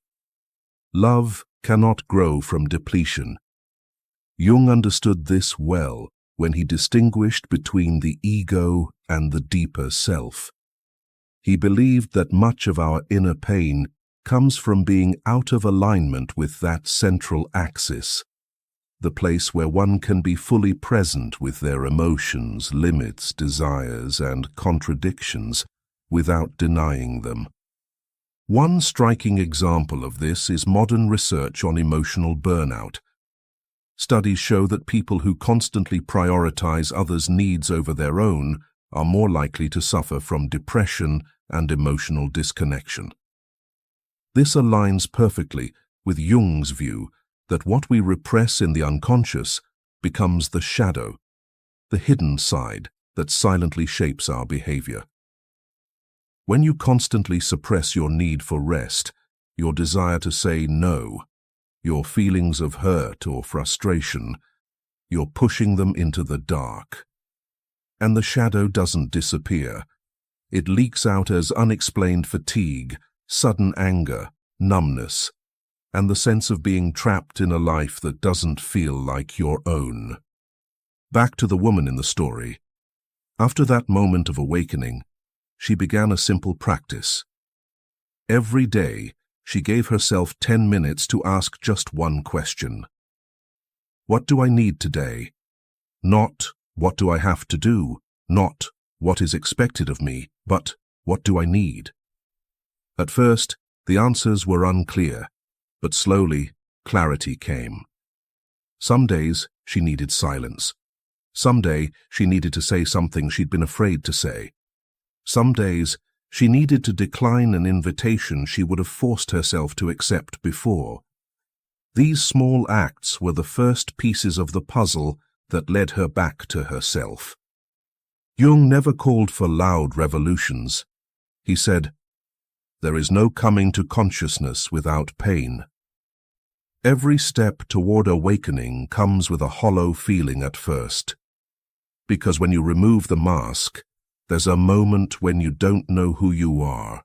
Love cannot grow from depletion. Jung understood this well when he distinguished between the ego and the deeper self. He believed that much of our inner pain comes from being out of alignment with that central axis, the place where one can be fully present with their emotions, limits, desires, and contradictions without denying them. One striking example of this is modern research on emotional burnout. Studies show that people who constantly prioritize others' needs over their own are more likely to suffer from depression and emotional disconnection. This aligns perfectly with Jung's view that what we repress in the unconscious becomes the shadow, the hidden side that silently shapes our behavior. When you constantly suppress your need for rest, your desire to say no, your feelings of hurt or frustration, you're pushing them into the dark. And the shadow doesn't disappear. It leaks out as unexplained fatigue, sudden anger, numbness, and the sense of being trapped in a life that doesn't feel like your own. Back to the woman in the story. After that moment of awakening, she began a simple practice. Every day, she gave herself 10 minutes to ask just one question. What do I need today? Not, what do I have to do? Not, what is expected of me? But, what do I need? At first, the answers were unclear, but slowly, clarity came. Some days, she needed silence. Some day, she needed to say something she'd been afraid to say. Some days, she needed to decline an invitation she would have forced herself to accept before. These small acts were the first pieces of the puzzle that led her back to herself. Jung never called for loud revolutions. He said, "There is no coming to consciousness without pain." Every step toward awakening comes with a hollow feeling at first. Because when you remove the mask, there's a moment when you don't know who you are.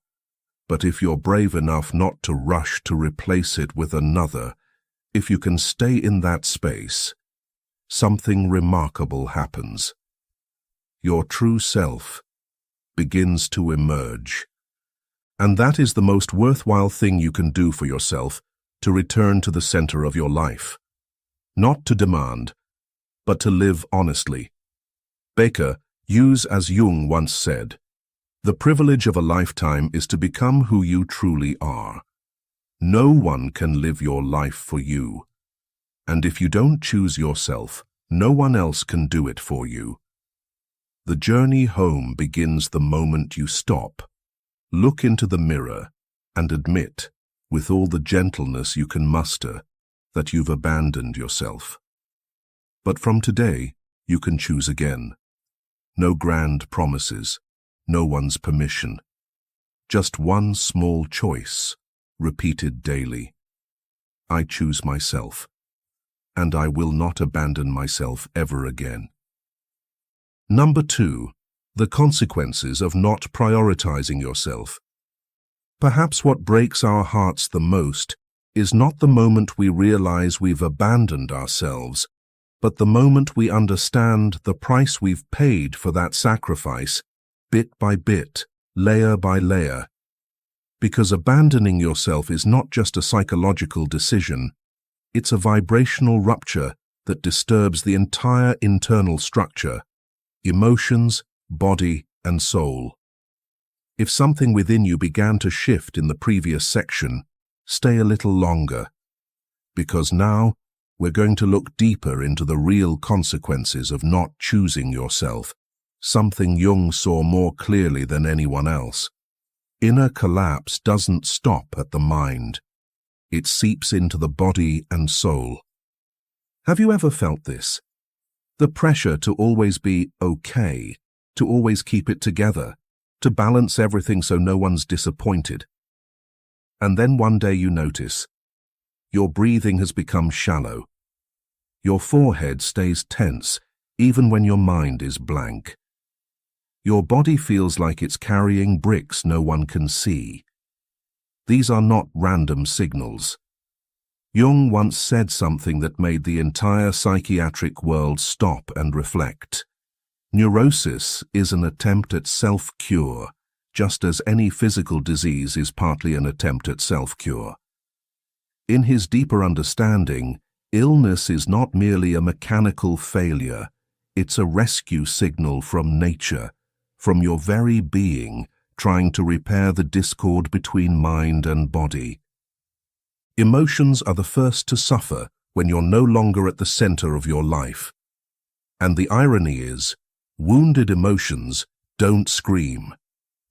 But if you're brave enough not to rush to replace it with another, if you can stay in that space, something remarkable happens. Your true self begins to emerge. And that is the most worthwhile thing you can do for yourself, to return to the center of your life. Not to demand, but to live honestly. Baker, use as Jung once said, "The privilege of a lifetime is to become who you truly are. No one can live your life for you. And if you don't choose yourself, no one else can do it for you." The journey home begins the moment you stop, look into the mirror, and admit, with all the gentleness you can muster, that you've abandoned yourself. But from today, you can choose again. No grand promises, no one's permission. Just one small choice, repeated daily. I choose myself, and I will not abandon myself ever again. Number 2, the consequences of not prioritizing yourself. Perhaps what breaks our hearts the most is not the moment we realize we've abandoned ourselves, but the moment we understand the price we've paid for that sacrifice, bit by bit, layer by layer. Because abandoning yourself is not just a psychological decision, it's a vibrational rupture that disturbs the entire internal structure, emotions, body, and soul. If something within you began to shift in the previous section, stay a little longer, because now we're going to look deeper into the real consequences of not choosing yourself, something Jung saw more clearly than anyone else. Inner collapse doesn't stop at the mind. It seeps into the body and soul. Have you ever felt this? The pressure to always be okay, to always keep it together, to balance everything so no one's disappointed. And then one day you notice your breathing has become shallow. Your forehead stays tense even when your mind is blank. Your body feels like it's carrying bricks no one can see. These are not random signals. Jung once said something that made the entire psychiatric world stop and reflect. Neurosis is an attempt at self-cure, just as any physical disease is partly an attempt at self-cure. In his deeper understanding, illness is not merely a mechanical failure, it's a rescue signal from nature, from your very being, trying to repair the discord between mind and body. Emotions are the first to suffer when you're no longer at the center of your life. And the irony is, wounded emotions don't scream.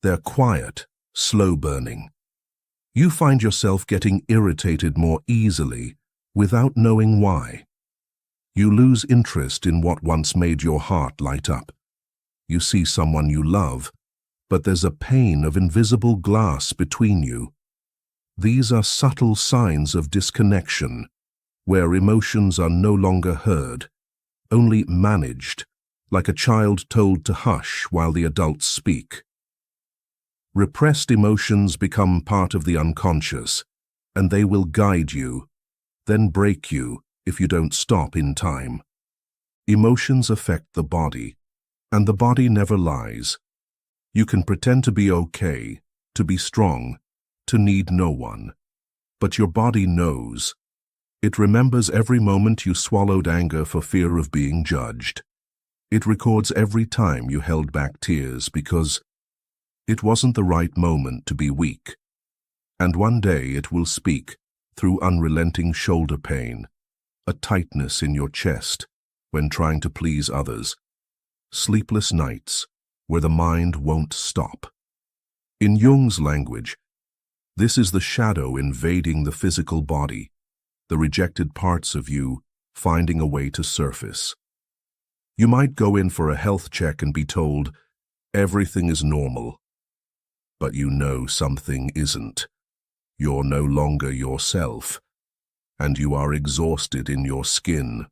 They're quiet, slow-burning. You find yourself getting irritated more easily without knowing why. You lose interest in what once made your heart light up. You see someone you love, but there's a pane of invisible glass between you. These are subtle signs of disconnection, where emotions are no longer heard, only managed, like a child told to hush while the adults speak. Repressed emotions become part of the unconscious, and they will guide you, then break you if you don't stop in time. Emotions affect the body, and the body never lies. You can pretend to be okay, to be strong, to need no one. But your body knows. It remembers every moment you swallowed anger for fear of being judged. It records every time you held back tears because it wasn't the right moment to be weak. And one day it will speak through unrelenting shoulder pain, a tightness in your chest when trying to please others, sleepless nights where the mind won't stop. In Jung's language, this is the shadow invading the physical body, the rejected parts of you finding a way to surface. You might go in for a health check and be told, everything is normal. But you know something isn't. You're no longer yourself, and you are exhausted in your skin.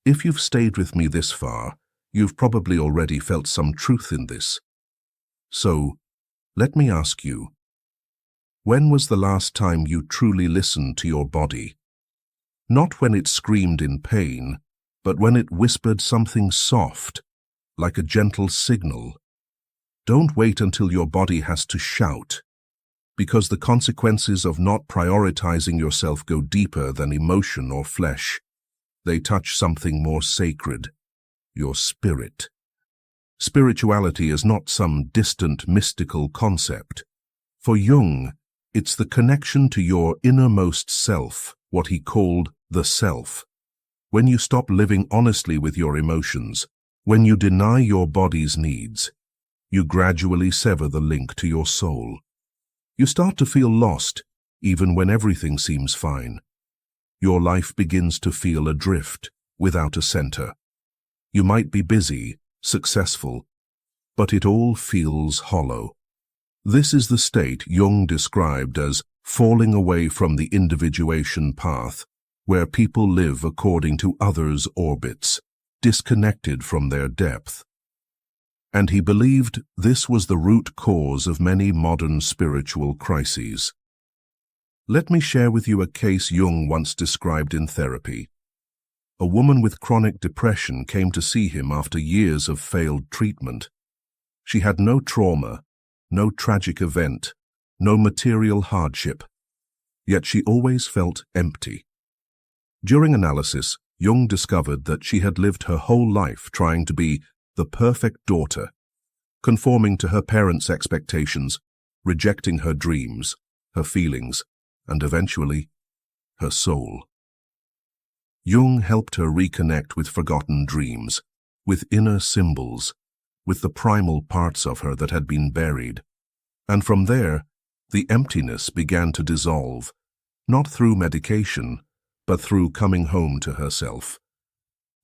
If you've stayed with me this far, you've probably already felt some truth in this. So, let me ask you, when was the last time you truly listened to your body? Not when it screamed in pain, but when it whispered something soft, like a gentle signal. Don't wait until your body has to shout, because the consequences of not prioritizing yourself go deeper than emotion or flesh. They touch something more sacred, your spirit. Spirituality is not some distant mystical concept. For Jung, it's the connection to your innermost self, what he called the self. When you stop living honestly with your emotions, when you deny your body's needs, you gradually sever the link to your soul. You start to feel lost, even when everything seems fine. Your life begins to feel adrift, without a center. You might be busy, successful, but it all feels hollow. This is the state Jung described as falling away from the individuation path, where people live according to others' orbits, disconnected from their depth. And he believed this was the root cause of many modern spiritual crises. Let me share with you a case Jung once described in therapy. A woman with chronic depression came to see him after years of failed treatment. She had no trauma, no tragic event, no material hardship, yet she always felt empty. During analysis, Jung discovered that she had lived her whole life trying to be the perfect daughter, conforming to her parents' expectations, rejecting her dreams, her feelings, and eventually, her soul. Jung helped her reconnect with forgotten dreams, with inner symbols, with the primal parts of her that had been buried. And from there, the emptiness began to dissolve, not through medication, but through coming home to herself.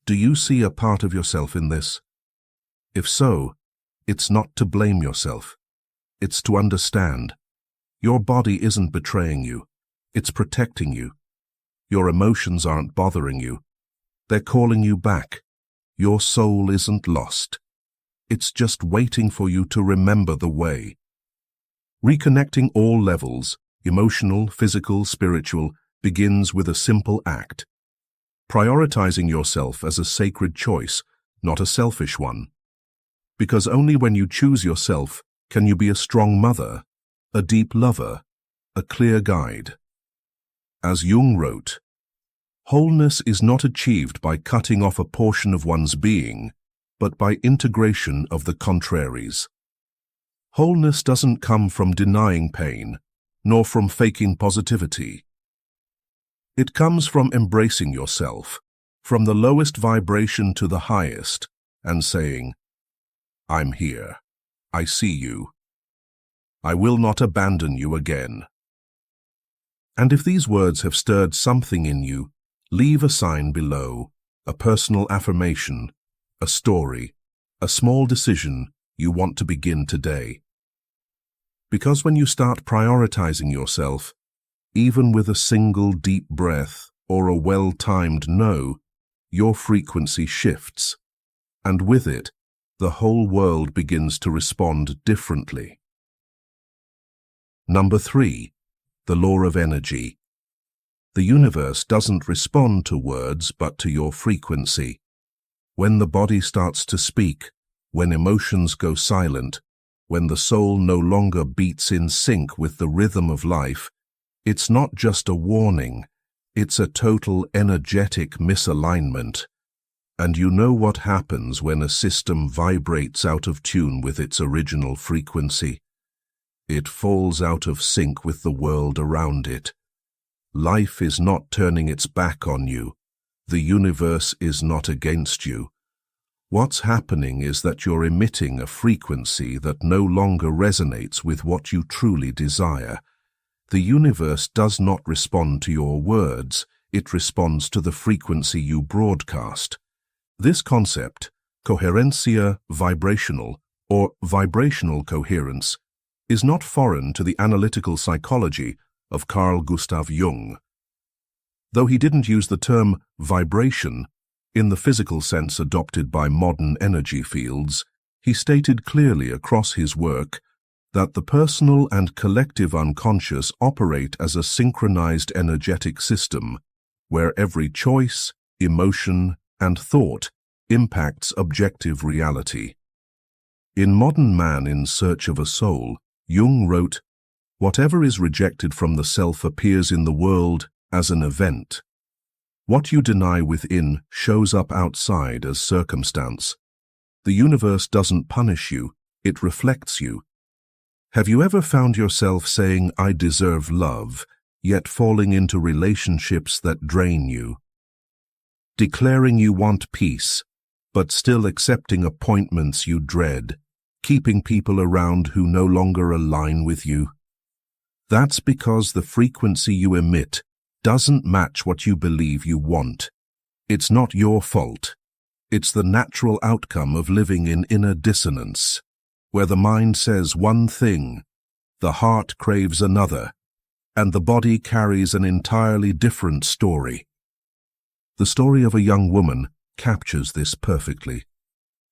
Do you see a part of yourself in this? If so, it's not to blame yourself. It's to understand. Your body isn't betraying you. It's protecting you. Your emotions aren't bothering you. They're calling you back. Your soul isn't lost. It's just waiting for you to remember the way. Reconnecting all levels, emotional, physical, spiritual, begins with a simple act. Prioritizing yourself as a sacred choice, not a selfish one. Because only when you choose yourself can you be a strong mother, a deep lover, a clear guide. As Jung wrote, wholeness is not achieved by cutting off a portion of one's being, but by integration of the contraries. Wholeness doesn't come from denying pain, nor from faking positivity. It comes from embracing yourself, from the lowest vibration to the highest, and saying, I'm here. I see you. I will not abandon you again. And if these words have stirred something in you, leave a sign below, a personal affirmation, a story, a small decision you want to begin today. Because when you start prioritizing yourself, even with a single deep breath or a well-timed no, your frequency shifts, and with it, the whole world begins to respond differently. Number 3, the law of energy. The universe doesn't respond to words but to your frequency. When the body starts to speak, when emotions go silent, when the soul no longer beats in sync with the rhythm of life, it's not just a warning, it's a total energetic misalignment. And you know what happens when a system vibrates out of tune with its original frequency. It falls out of sync with the world around it. Life is not turning its back on you. The universe is not against you. What's happening is that you're emitting a frequency that no longer resonates with what you truly desire. The universe does not respond to your words, it responds to the frequency you broadcast. This concept, coherencia vibrational, or vibrational coherence, is not foreign to the analytical psychology of Carl Gustav Jung. Though he didn't use the term vibration in the physical sense adopted by modern energy fields, he stated clearly across his work that the personal and collective unconscious operate as a synchronized energetic system, where every choice, emotion, and thought impacts objective reality. In Modern Man in Search of a Soul, Jung wrote, "Whatever is rejected from the self appears in the world as an event. What you deny within shows up outside as circumstance. The universe doesn't punish you, it reflects you. Have you ever found yourself saying, 'I deserve love,' yet falling into relationships that drain you? Declaring you want peace, but still accepting appointments you dread, keeping people around who no longer align with you? That's because the frequency you emit doesn't match what you believe you want. It's not your fault. It's the natural outcome of living in inner dissonance. where the mind says one thing, the heart craves another, and the body carries an entirely different story. The story of a young woman captures this perfectly.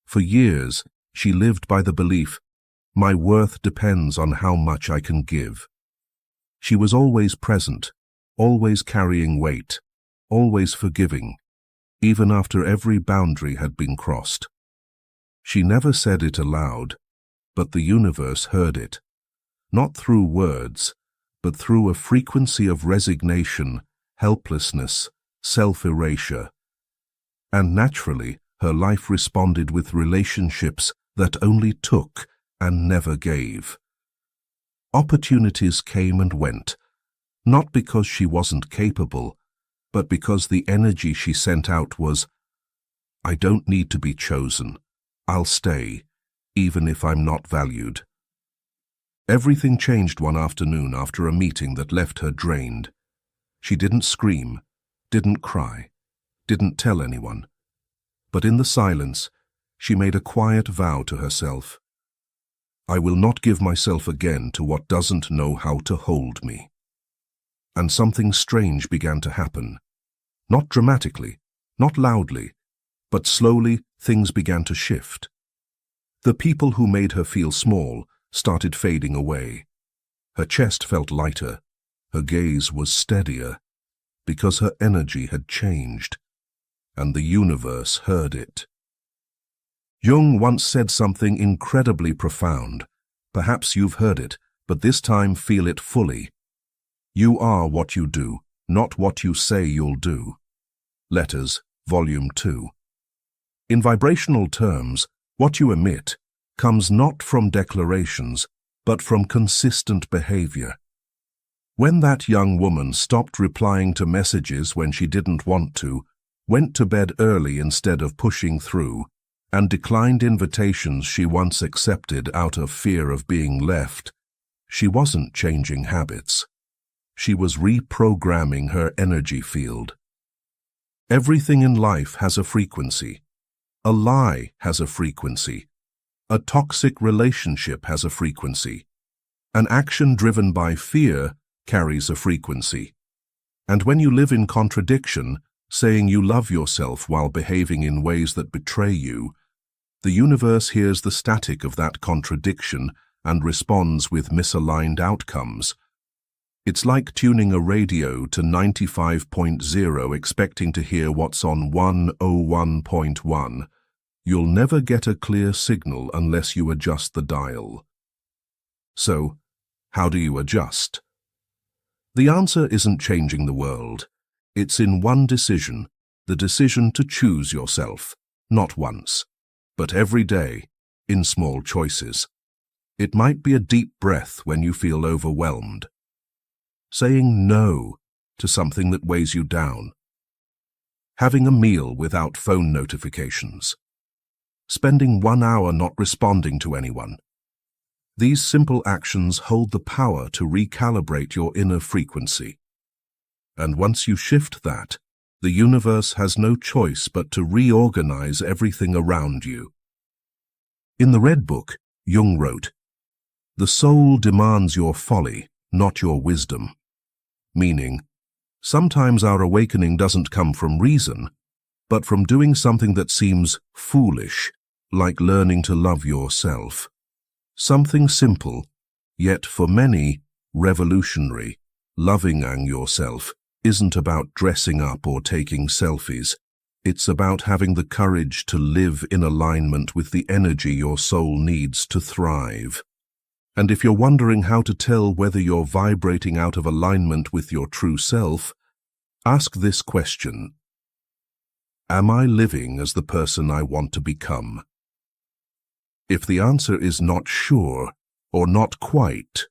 For years, she lived by the belief, my worth depends on how much I can give. She was always present, always carrying weight, always forgiving, even after every boundary had been crossed. She never said it aloud, but the universe heard it, not through words, but through a frequency of resignation, helplessness, self-erasure. And naturally, her life responded with relationships that only took and never gave. Opportunities came and went, not because she wasn't capable, but because the energy she sent out was, I don't need to be chosen. I'll stay, even if I'm not valued. Everything changed one afternoon after a meeting that left her drained. She didn't scream, didn't cry, didn't tell anyone. But in the silence, she made a quiet vow to herself. I will not give myself again to what doesn't know how to hold me. And something strange began to happen. Not dramatically, not loudly, but slowly things began to shift. The people who made her feel small started fading away. Her chest felt lighter, her gaze was steadier, because her energy had changed, and the universe heard it. Jung once said something incredibly profound. Perhaps you've heard it, but this time feel it fully. You are what you do, not what you say you'll do. Letters, Volume 2. In vibrational terms, what you emit comes not from declarations, but from consistent behavior. When that young woman stopped replying to messages when she didn't want to, went to bed early instead of pushing through, and declined invitations she once accepted out of fear of being left, she wasn't changing habits. She was reprogramming her energy field. Everything in life has a frequency. A lie has a frequency. A toxic relationship has a frequency. An action driven by fear carries a frequency. And when you live in contradiction, saying you love yourself while behaving in ways that betray you, the universe hears the static of that contradiction and responds with misaligned outcomes. It's like tuning a radio to 95.0 expecting to hear what's on 101.1. You'll never get a clear signal unless you adjust the dial. So, how do you adjust? The answer isn't changing the world. It's in one decision, the decision to choose yourself, not once, but every day, in small choices. It might be a deep breath when you feel overwhelmed. Saying no to something that weighs you down. Having a meal without phone notifications. Spending 1 hour not responding to anyone. These simple actions hold the power to recalibrate your inner frequency. And once you shift that, the universe has no choice but to reorganize everything around you. In the Red Book, Jung wrote, "The soul demands your folly, not your wisdom." Meaning, sometimes our awakening doesn't come from reason, but from doing something that seems foolish, like learning to love yourself. Something simple, yet for many, revolutionary. Loving yourself isn't about dressing up or taking selfies. It's about having the courage to live in alignment with the energy your soul needs to thrive. And if you're wondering how to tell whether you're vibrating out of alignment with your true self, ask this question. Am I living as the person I want to become? If the answer is not sure or not quite,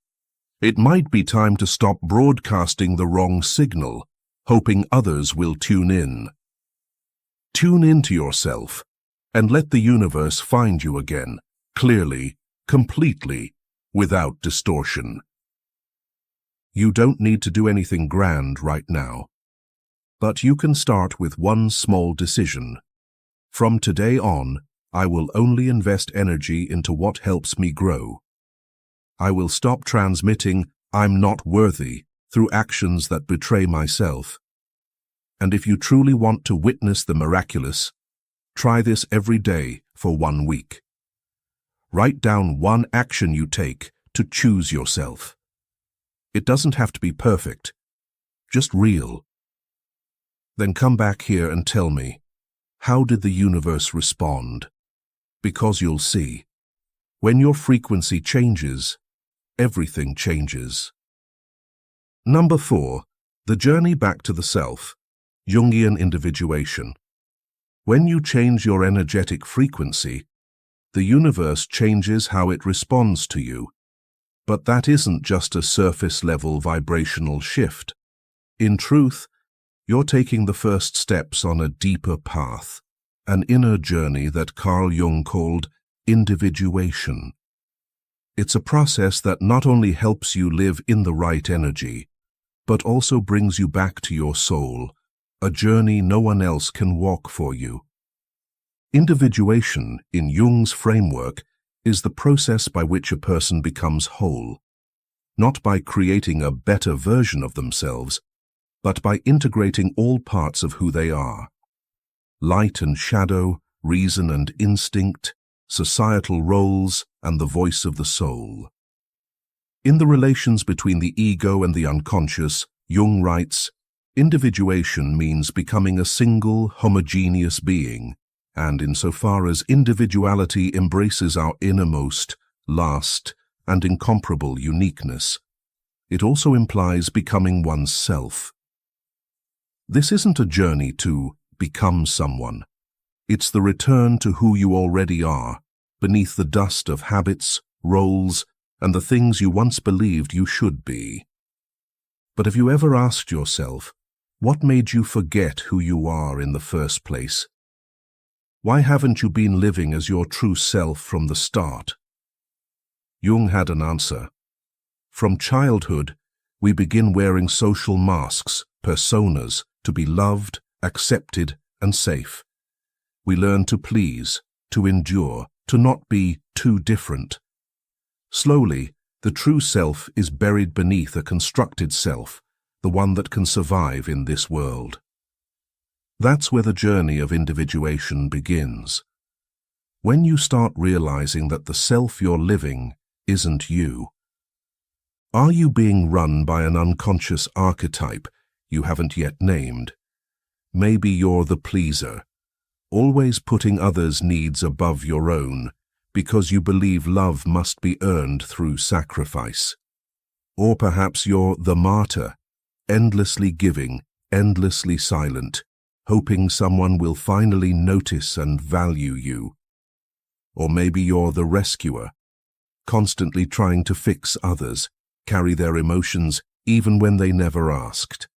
it might be time to stop broadcasting the wrong signal, hoping others will tune in. Tune into yourself and let the universe find you again, clearly, completely, without distortion. You don't need to do anything grand right now, but you can start with one small decision. From today on, I will only invest energy into what helps me grow. I will stop transmitting "I'm not worthy" through actions that betray myself. And if you truly want to witness the miraculous, try this every day for 1 week. Write down one action you take to choose yourself. It doesn't have to be perfect, just real. Then come back here and tell me, how did the universe respond? Because you'll see, when your frequency changes, everything changes. Number 4, the journey back to the self, Jungian individuation. When you change your energetic frequency, the universe changes how it responds to you. But that isn't just a surface-level vibrational shift. In truth, you're taking the first steps on a deeper path, an inner journey that Carl Jung called individuation. It's a process that not only helps you live in the right energy, but also brings you back to your soul, a journey no one else can walk for you. Individuation, in Jung's framework, is the process by which a person becomes whole, not by creating a better version of themselves, but by integrating all parts of who they are: light and shadow, reason and instinct, societal roles, and the voice of the soul. In the relations between the ego and the unconscious, Jung writes, individuation means becoming a single, homogeneous being, and insofar as individuality embraces our innermost, last, and incomparable uniqueness, it also implies becoming one's self. This isn't a journey to become someone. It's the return to who you already are, beneath the dust of habits, roles, and the things you once believed you should be. But have you ever asked yourself, what made you forget who you are in the first place? Why haven't you been living as your true self from the start? Jung had an answer. From childhood, we begin wearing social masks, personas, to be loved, accepted, and safe. We learn to please, to endure, to not be too different. Slowly, the true self is buried beneath a constructed self, the one that can survive in this world. That's where the journey of individuation begins. When you start realizing that the self you're living isn't you. Are you being run by an unconscious archetype you haven't yet named? Maybe you're the pleaser, always putting others' needs above your own because you believe love must be earned through sacrifice. Or perhaps you're the martyr, endlessly giving, endlessly silent, hoping someone will finally notice and value you. Or maybe you're the rescuer, constantly trying to fix others, carry their emotions even when they never asked.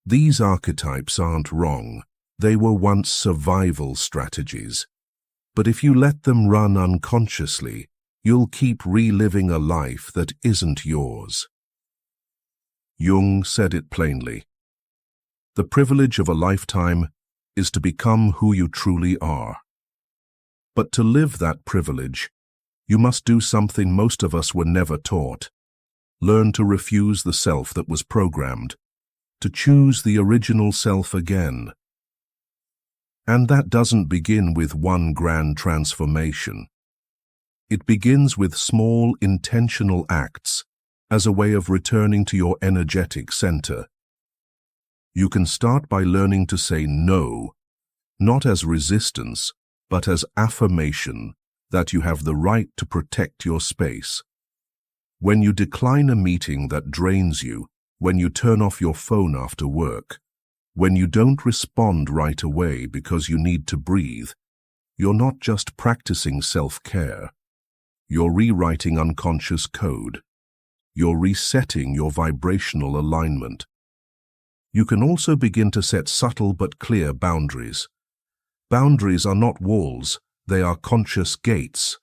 These archetypes aren't wrong. They were once survival strategies. But if you let them run unconsciously, you'll keep reliving a life that isn't yours. Jung said it plainly. The privilege of a lifetime is to become who you truly are. But to live that privilege, you must do something most of us were never taught. Learn to refuse the self that was programmed, to choose the original self again. And that doesn't begin with one grand transformation. It begins with small, intentional acts as a way of returning to your energetic center. You can start by learning to say no, not as resistance, but as affirmation that you have the right to protect your space. When you decline a meeting that drains you, when you turn off your phone after work, when you don't respond right away because you need to breathe, you're not just practicing self-care. You're rewriting unconscious code. You're resetting your vibrational alignment. You can also begin to set subtle but clear boundaries. Boundaries are not walls, they are conscious gates.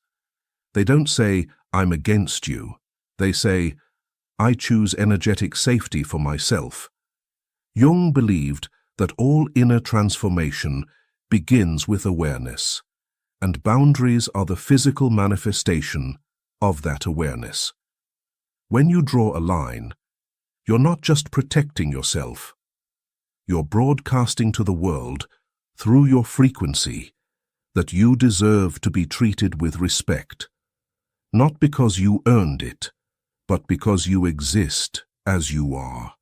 They don't say, "I'm against you." They say, "I choose energetic safety for myself." Jung believed that all inner transformation begins with awareness, and boundaries are the physical manifestation of that awareness. When you draw a line, you're not just protecting yourself. You're broadcasting to the world, through your frequency, that you deserve to be treated with respect, not because you earned it, but because you exist as you are.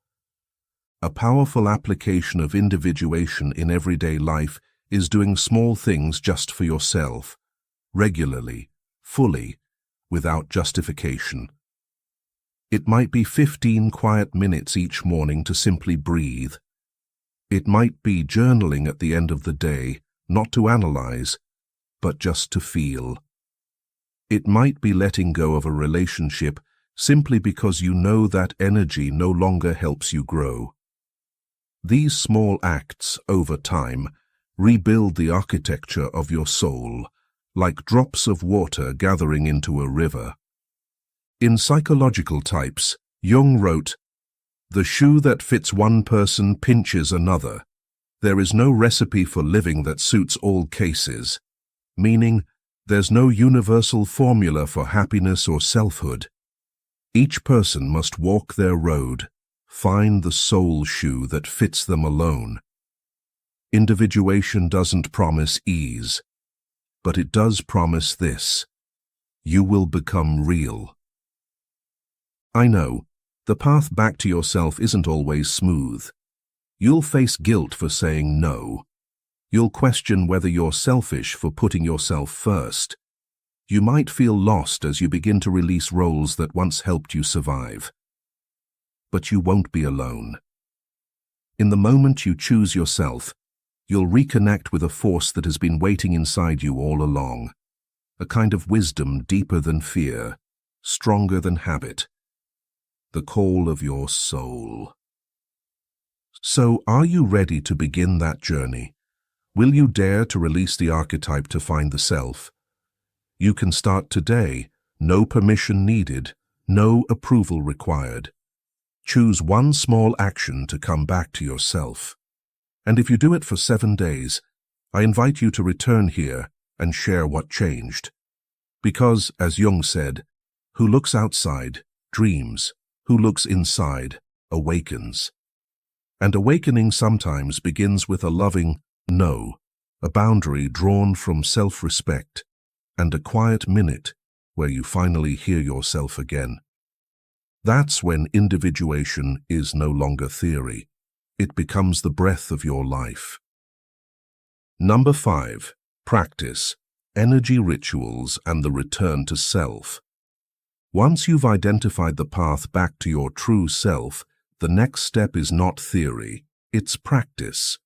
A powerful application of individuation in everyday life is doing small things just for yourself, regularly, fully, without justification. It might be 15 quiet minutes each morning to simply breathe. It might be journaling at the end of the day, not to analyze, but just to feel. It might be letting go of a relationship simply because you know that energy no longer helps you grow. These small acts, over time, rebuild the architecture of your soul, like drops of water gathering into a river. In Psychological Types, Jung wrote, "The shoe that fits one person pinches another. There is no recipe for living that suits all cases," meaning there's no universal formula for happiness or selfhood. Each person must walk their road, find the soul shoe that fits them alone. Individuation doesn't promise ease, but it does promise this: you will become real. I know, the path back to yourself isn't always smooth. You'll face guilt for saying no. You'll question whether you're selfish for putting yourself first. You might feel lost as you begin to release roles that once helped you survive. But you won't be alone. In the moment you choose yourself, you'll reconnect with a force that has been waiting inside you all along, a kind of wisdom deeper than fear, stronger than habit, the call of your soul. So, are you ready to begin that journey? Will you dare to release the archetype to find the self? You can start today, no permission needed, no approval required. Choose one small action to come back to yourself. And if you do it for 7 days, I invite you to return here and share what changed. Because, as Jung said, who looks outside dreams, who looks inside awakens. And awakening sometimes begins with a loving no, a boundary drawn from self-respect, and a quiet minute where you finally hear yourself again. That's when individuation is no longer theory. It becomes the breath of your life. Number 5. Practice, energy rituals, and the return to self. Once you've identified the path back to your true self, the next step is not theory, it's practice.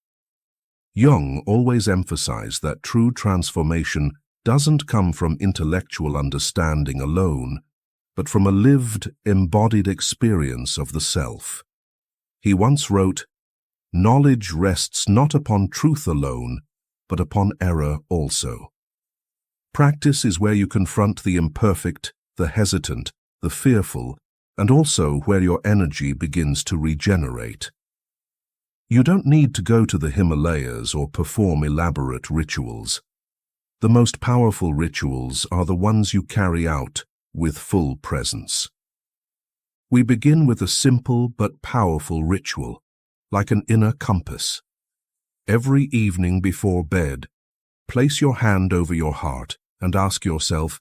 Jung always emphasized that true transformation doesn't come from intellectual understanding alone, but from a lived, embodied experience of the self. He once wrote, "Knowledge rests not upon truth alone, but upon error also." Practice is where you confront the imperfect, the hesitant, the fearful, and also where your energy begins to regenerate. You don't need to go to the Himalayas or perform elaborate rituals. The most powerful rituals are the ones you carry out with full presence. We begin with a simple but powerful ritual, like an inner compass. Every evening before bed, place your hand over your heart and ask yourself,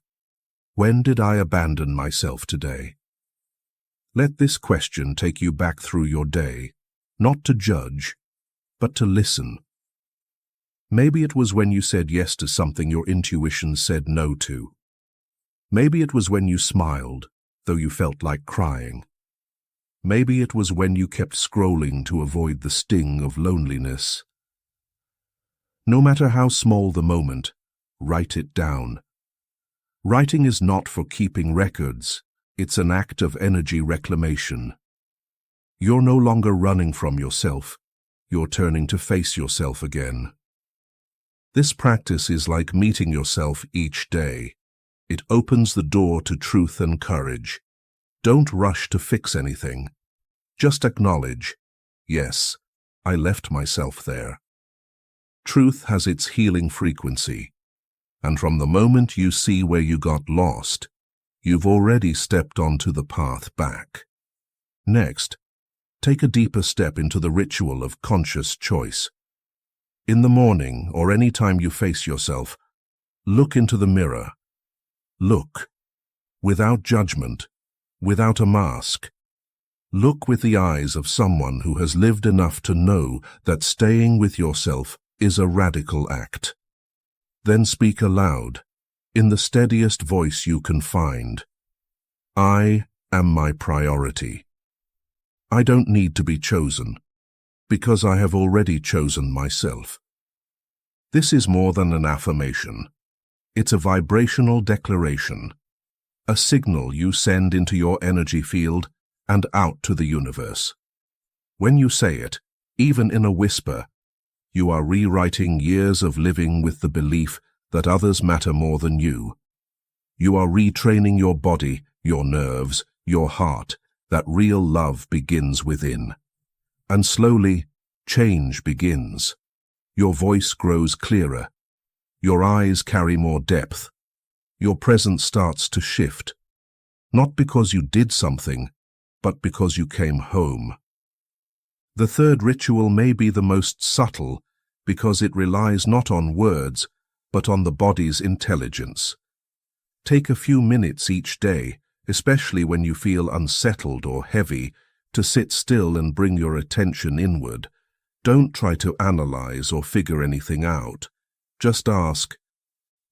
when did I abandon myself today? Let this question take you back through your day, not to judge, but to listen. Maybe it was when you said yes to something your intuition said no to. Maybe it was when you smiled, though you felt like crying. Maybe it was when you kept scrolling to avoid the sting of loneliness. No matter how small the moment, write it down. Writing is not for keeping records, it's an act of energy reclamation. You're no longer running from yourself, you're turning to face yourself again. This practice is like meeting yourself each day. It opens the door to truth and courage. Don't rush to fix anything. Just acknowledge, yes, I left myself there. Truth has its healing frequency. And from the moment you see where you got lost, you've already stepped onto the path back. Next, take a deeper step into the ritual of conscious choice. In the morning or any time you face yourself, look into the mirror. Look, without judgment, without a mask. Look with the eyes of someone who has lived enough to know that staying with yourself is a radical act. Then speak aloud, in the steadiest voice you can find. I am my priority. I don't need to be chosen, because I have already chosen myself. This is more than an affirmation. It's a vibrational declaration, a signal you send into your energy field and out to the universe. When you say it, even in a whisper, you are rewriting years of living with the belief that others matter more than you. You are retraining your body, your nerves, your heart, that real love begins within. And slowly, change begins. Your voice grows clearer. Your eyes carry more depth. Your presence starts to shift. Not because you did something, but because you came home. The third ritual may be the most subtle because it relies not on words, but on the body's intelligence. Take a few minutes each day, especially when you feel unsettled or heavy, to sit still and bring your attention inward. Don't try to analyze or figure anything out. Just ask,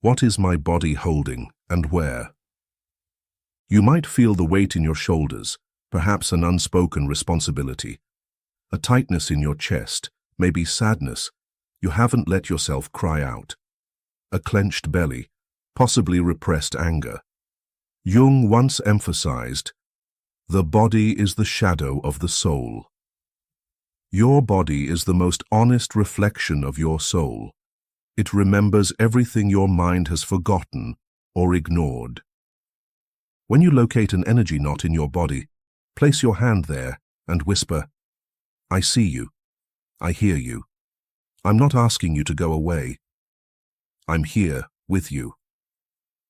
what is my body holding and where? You might feel the weight in your shoulders, perhaps an unspoken responsibility, a tightness in your chest, maybe sadness you haven't let yourself cry out, a clenched belly, possibly repressed anger. Jung once emphasized, the body is the shadow of the soul. Your body is the most honest reflection of your soul. It remembers everything your mind has forgotten or ignored. When you locate an energy knot in your body, place your hand there and whisper, I see you. I hear you. I'm not asking you to go away. I'm here with you.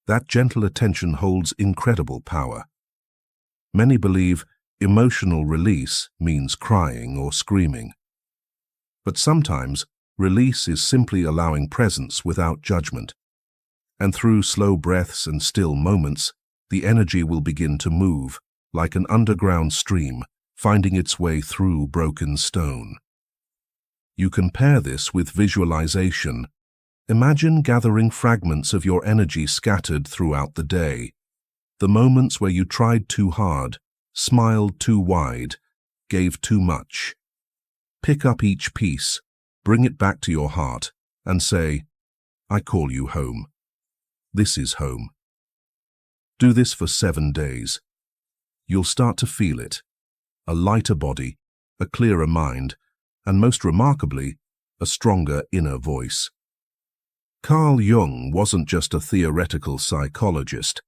That gentle attention holds incredible power. Many believe emotional release means crying or screaming. But sometimes release is simply allowing presence without judgment. And through slow breaths and still moments, the energy will begin to move, like an underground stream, finding its way through broken stone. You can pair this with visualization. Imagine gathering fragments of your energy scattered throughout the day. The moments where you tried too hard, smiled too wide, gave too much. Pick up each piece, bring it back to your heart, and say, I call you home. This is home. Do this for 7 days. You'll start to feel it. A lighter body, a clearer mind, and most remarkably, a stronger inner voice. Carl Jung wasn't just a theoretical psychologist.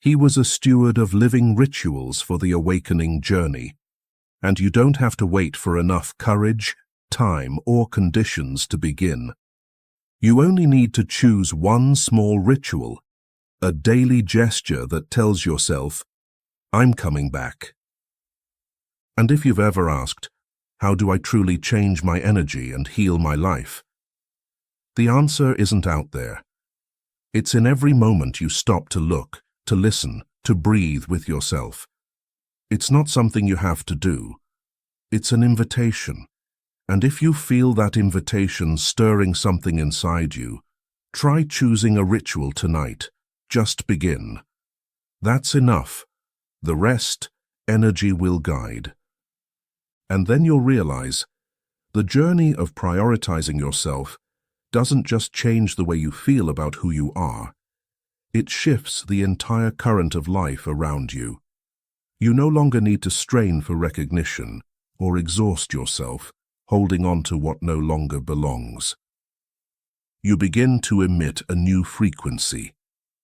He was a steward of living rituals for the awakening journey. And you don't have to wait for enough courage, time, or conditions to begin. You only need to choose one small ritual, a daily gesture that tells yourself, I'm coming back. And if you've ever asked, how do I truly change my energy and heal my life? The answer isn't out there. It's in every moment you stop to look, to listen, to breathe with yourself. It's not something you have to do. It's an invitation. And if you feel that invitation stirring something inside you, try choosing a ritual tonight. Just begin. That's enough. The rest, energy will guide. And then you'll realize, the journey of prioritizing yourself doesn't just change the way you feel about who you are. It shifts the entire current of life around you. You no longer need to strain for recognition or exhaust yourself, holding on to what no longer belongs. You begin to emit a new frequency,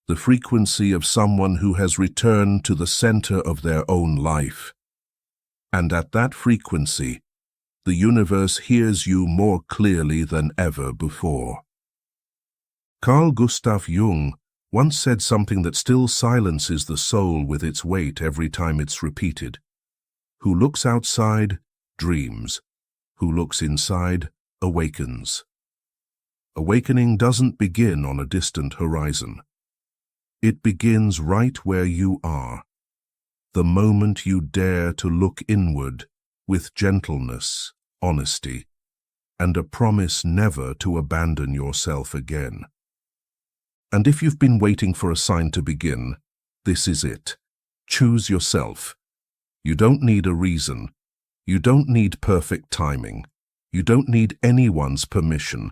the frequency of someone who has returned to the center of their own life. And at that frequency, the universe hears you more clearly than ever before. Carl Gustav Jung once said something that still silences the soul with its weight every time it's repeated. Who looks outside, dreams. Who looks inside, awakens. Awakening doesn't begin on a distant horizon. It begins right where you are, the moment you dare to look inward with gentleness, honesty, and a promise never to abandon yourself again. And if you've been waiting for a sign to begin, this is it. Choose yourself. You don't need a reason. You don't need perfect timing. You don't need anyone's permission.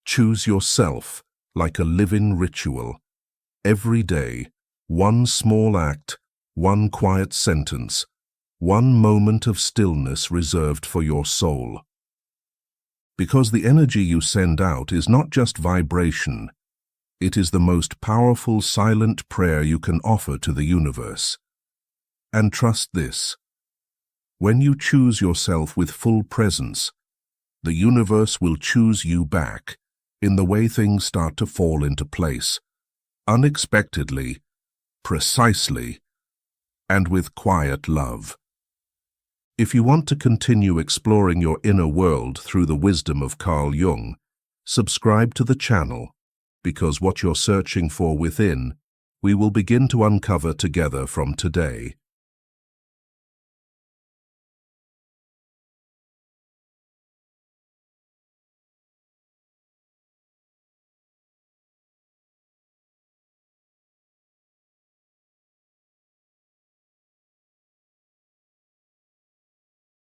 Choose yourself like a living ritual. Every day, one small act, one quiet sentence, one moment of stillness reserved for your soul. Because the energy you send out is not just vibration, it is the most powerful silent prayer you can offer to the universe. And trust this: when you choose yourself with full presence, the universe will choose you back in the way things start to fall into place, unexpectedly, precisely, and with quiet love. If you want to continue exploring your inner world through the wisdom of Carl Jung, subscribe to the channel, because what you're searching for within, we will begin to uncover together from today.